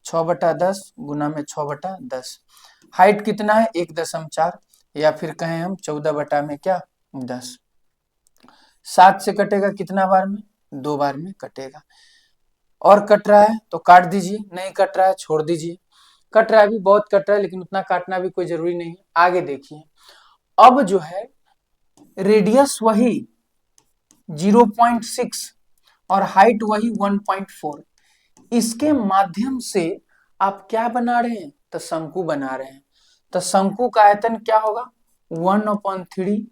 6/10 गुना में 6/10। हाइट कितना है? 1.4, या फिर कहें हम 14 में क्या? 10। 7 से कटेगा कितना बार में? 2 बार में कटेगा। और कट रहा है तो काट दीजिए, नहीं कट रहा है छोड़ दीजिए। कट रहा है भी, बहुत कट रहा है, लेकिन उतना काटना भी कोई जरूरी नहीं है। आगे देखिए, अब जो है रेडियस वही 0.6 और हाइट वही 1.4, इसके माध्यम से आप क्या बना रहे हैं? तो शंकु बना रहे हैं। तो शंकु का आयतन क्या होगा? 1/3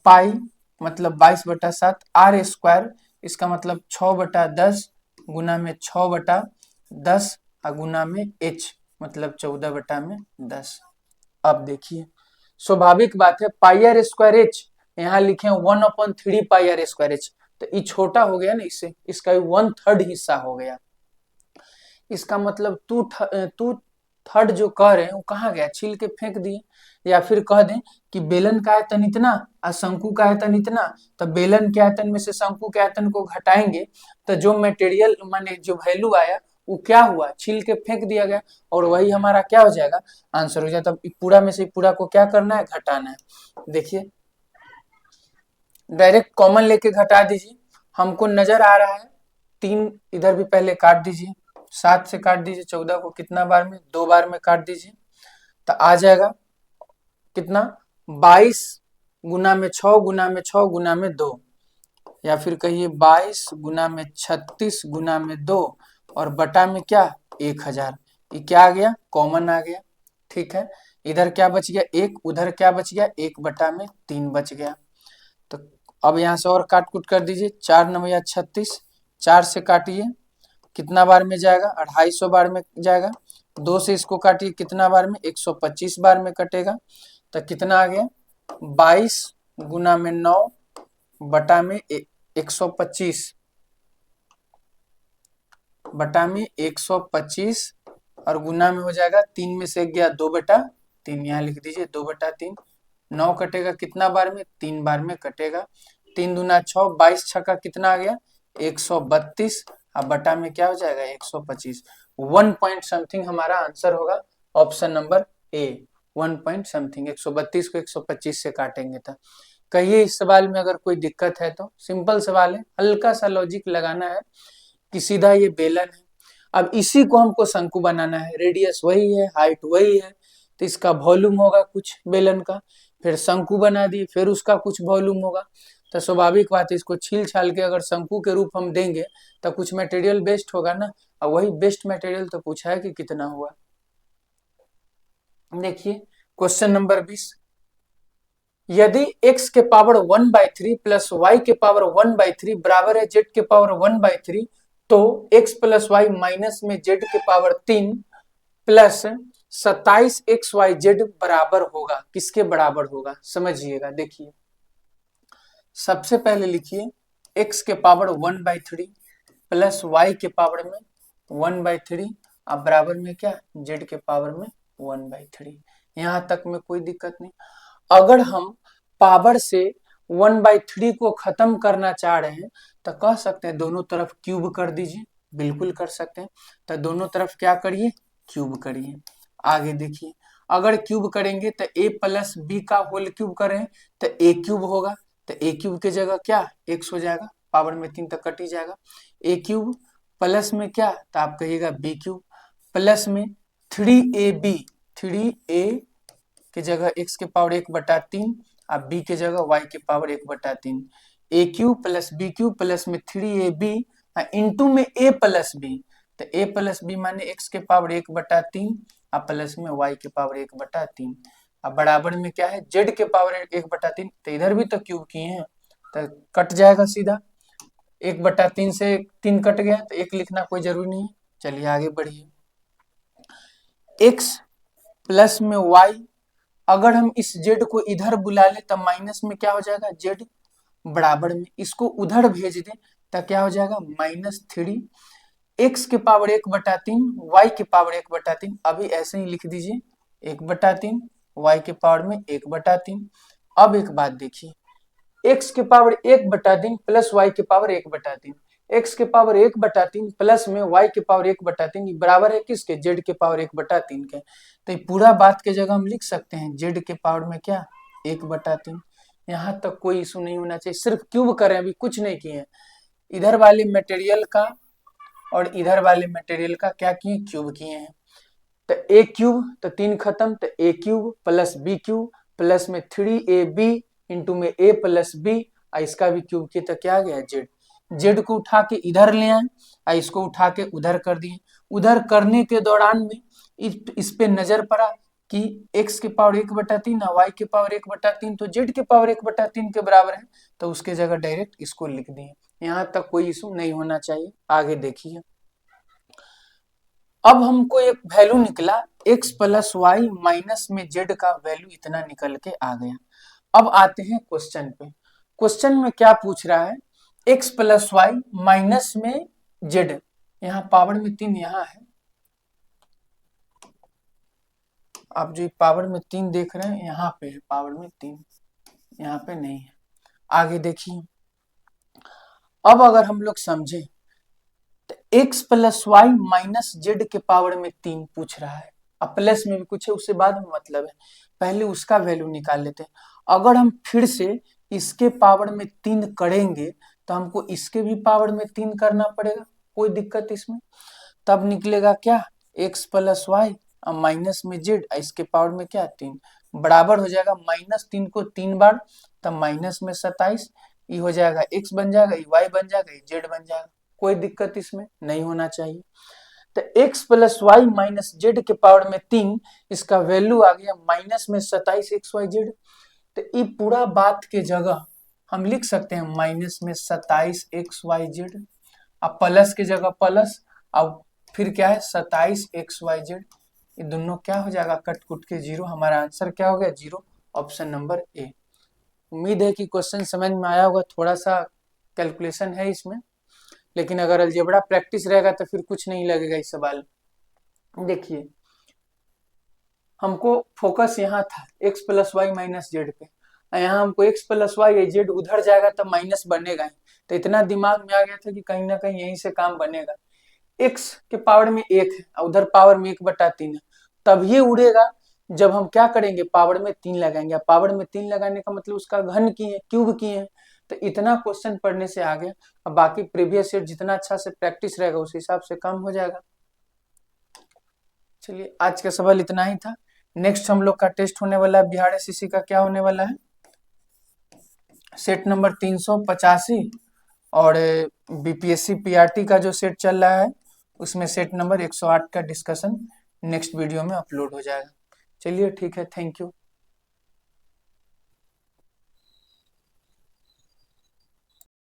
पाई मतलब 22/7 आर स्क्वायर, इसका मतलब 6/10 गुना में 6/10 और गुना में एच मतलब 14/10। अब देखिए, स्वाभाविक बात है, पाई आर स्क्वायर एच यहाँ लिखे 1/3 पाई आर स्क्वायर एच, तो ये छोटा हो गया ना, इससे इसका 1/3 हिस्सा हो गया। इसका मतलब टू थर्ड जो कह रहे हैं वो कहाँ गया? छील के फेंक दिए। या फिर कह दें कि बेलन का आयतन इतना और शंकु का आयतन इतना, तो बेलन के आयतन में से शंकु के आयतन को घटाएंगे तो जो मटेरियल माने जो वैल्यू आया वो क्या हुआ? छील के फेंक दिया गया, और वही हमारा क्या हो जाएगा? आंसर हो जाता। तो पूरा में से पूरा को क्या करना है? घटाना है। देखिए, डायरेक्ट कॉमन लेके घटा दीजिए। हमको नजर आ रहा है 3, इधर भी पहले काट दीजिए। 7 से काट दीजिए 14 को कितना बार में? 2 बार में काट दीजिए। तो आ जाएगा कितना? 22 गुना में 6 गुना में 6 गुना में 2, या फिर कहिए 22 गुना में 36 गुना में 2 और बटा में क्या? 1000। ये क्या आ गया? कॉमन आ गया। ठीक है, इधर क्या बच गया? 1, उधर क्या बच गया? 1/3 बच गया। तो अब यहाँ से और काट कूट कर दीजिए। 4 9 या 36, 4 से काटिए कितना बार में जाएगा? 250 बार में जाएगा। 2 से इसको काटिए कितना बार में? 125 बार में कटेगा। तो कितना आ गया? 22 गुना में 9 बटा में 125 बटा में 125 और गुना में हो जाएगा 3 में से गया 2/3, यहाँ लिख दीजिए 2/3। 9 कटेगा कितना बार में? 3 बार में कटेगा। 3 दूना 6, 22 छक्का कितना आ गया? 132 और बटा में क्या हो जाएगा? 125। 1 पॉइंट समथिंग हमारा आंसर होगा option number A. 1 point something 132 को 125 से काटेंगे तो। कहिए इस सवाल में अगर कोई दिक्कत है तो? सिंपल सवाल है, हल्का सा लॉजिक लगाना है कि सीधा ये बेलन है, अब इसी को हमको शंकु बनाना है। रेडियस वही है, हाइट वही है, तो इसका वॉल्यूम होगा कुछ बेलन का, फिर शंकु बना दिए, फिर उसका कुछ वॉल्यूम होगा। तो स्वाभाविक बात है, इसको छील छाल के अगर शंकु के रूप हम देंगे तो कुछ मटेरियल बेस्ट होगा ना, और वही बेस्ट मटेरियल तो पूछा है कि कितना हुआ। देखिए क्वेश्चन नंबर 20, यदि x के पावर 1/3 प्लस y के पावर 1/3 बराबर है z के पावर 1/3, तो x प्लस वाई माइनस में z के पावर 3 प्लस 27xyz बराबर होगा। किसके बराबर होगा समझिएगा। देखिए सबसे पहले लिखिए x के पावर 1/3 प्लस y के पावर में 1/3 अब बराबर में क्या z के पावर में 1/3। यहां तक में कोई दिक्कत नहीं। अगर हम पावर से 1/3 को खत्म करना चाह रहे हैं तो कह सकते हैं दोनों तरफ क्यूब कर दीजिए, बिल्कुल कर सकते हैं। तो दोनों तरफ क्या करिए क्यूब करिए। आगे देखिए अगर क्यूब करेंगे तो a प्लस बी का होल क्यूब करें तो a क्यूब होगा, तो a क्यूब की जगह क्या x हो जाएगा, पावर में 3 तक कट ही जाएगा। a क्यूब प्लस में क्या तो आप कहिएगा b क्यूब प्लस में 3ab, 3a की जगह x के पावर 1/3 अब b की जगह y के power 1/3। a cube plus b cube plus में 3ab इंटू में a प्लस b, तो a प्लस बी माने x के पावर 1/3 अब प्लस में y के पावर 1/3। अब बराबर में क्या है z के पावर 1/3, तो इधर भी तो क्यूब किए हैं तो कट जाएगा सीधा। 1/3 से 3 कट गया तो 1 लिखना कोई जरूरी नहीं है। चलिए आगे बढ़िए। x प्लस में y, अगर हम इस z को इधर बुला ले तब माइनस में क्या हो जाएगा z बराबर में इसको उधर भेज दे तो क्या हो जाएगा -3 x के पावर 1/3 y के पावर 1/3। अभी ऐसे ही लिख दीजिए 1/3 y के पावर में 1/3। अब एक बात देखिए x के पावर 1/3 प्लस y के पावर 1/3, x के पावर 1/3 प्लस में y के पावर 1/3 बराबर है किसके z के पावर 1/3 के। तो ये पूरा बात के जगह हम लिख सकते हैं z के पावर में क्या 1/3। यहाँ तक कोई इशू नहीं होना चाहिए, सिर्फ क्यूब करें अभी कुछ नहीं किए। इधर वाले मटेरियल का और इधर वाले मटेरियल का क्या किए क्यूब किए हैं। तो a क्यूब तो 3 खत्म, तो a cube plus b cube plus में 3ab इंटू में a प्लस b इसका भी क्यूब किए तो क्या आ गया z को उठा के इधर ले आए इसको उठा के उधर कर दिए। उधर करने के दौरान में इस पे नजर पड़ा कि x के पावर 1/3 y के पावर 1/3 तो z के पावर 1/3 के बराबर है, तो उसके जगह डायरेक्ट इसको लिख दिए। यहाँ तक कोई इशू नहीं होना चाहिए। आगे देखिए अब हमको एक वैल्यू निकला x प्लस वाई माइनस में z का वैल्यू इतना निकल के आ गया। अब आते हैं क्वेश्चन पे। क्वेश्चन में क्या पूछ रहा है x प्लस वाई माइनस में z, यहाँ पावर में 3 यहाँ है, आप जो पावर में 3 देख रहे हैं यहाँ पे है पावर में 3, यहाँ पे नहीं है। आगे देखिए अब अगर हम लोग समझे तो x plus y minus z के पावर में 3 पूछ रहा है। अब प्लस में भी कुछ है उससे बाद में मतलब है, पहले उसका वैल्यू निकाल लेते हैं। अगर हम फिर से इसके पावर में 3 करेंगे तो हमको इसके भी पावर में 3 करना पड़ेगा, कोई दिक्कत इसमें। तब निकलेगा क्या x प्लस वाई माइनस में जेड इसके पावर में क्या 3 बराबर हो जाएगा -3 को 3 बार तब माइनस में 27 ये हो जाएगा x बन जाएगा, y बन जाएगा, z बन जाएगा, कोई दिक्कत इसमें नहीं होना चाहिए। तो x plus y minus z के पावर में 3 इसका वैल्यू आ गया माइनस में 27xyz। तो ये पूरा बात के जगह हम लिख सकते हैं माइनस में 27xyz, अब प्लस की जगह प्लस, अब फिर क्या है 27xyz, ये दोनों क्या हो जाएगा कट कुट के 0। हमारा आंसर क्या हो गया 0, ऑप्शन नंबर ए। उम्मीद है कि क्वेश्चन समझ में आया होगा, थोड़ा सा कैलकुलेशन है इसमें, लेकिन अगर अलजेब्रा प्रैक्टिस रहेगा तो फिर कुछ नहीं लगेगा इस सवाल। देखिए हमको फोकस यहाँ था x plus y minus z पे, यहाँ हमको x प्लस वाई जेड उधर जाएगा तो माइनस बनेगा ही, तो इतना दिमाग में आ गया था कि कहीं ना कहीं यहीं से काम बनेगा। x के पावर में 1 है उधर पावर में 1/3 है, तब ये उड़ेगा जब हम क्या करेंगे पावर में 3 लगाएंगे। पावर में 3 लगाने का मतलब उसका घन किए क्यूब किए हैं, तो इतना क्वेश्चन पढ़ने से आ गया। अब बाकी प्रीवियस ईयर जितना अच्छा से प्रैक्टिस रहेगा उस हिसाब से काम हो जाएगा। चलिए आज का सवाल इतना ही था। नेक्स्ट हम लोग का टेस्ट होने वाला है बिहार एसएससी का, क्या होने वाला है सेट नंबर 385 और बीपीएससी पीआरटी का जो सेट चल रहा है उसमें सेट नंबर 108 का डिस्कशन नेक्स्ट वीडियो में अपलोड हो जाएगा। चलिए ठीक है, थैंक यू।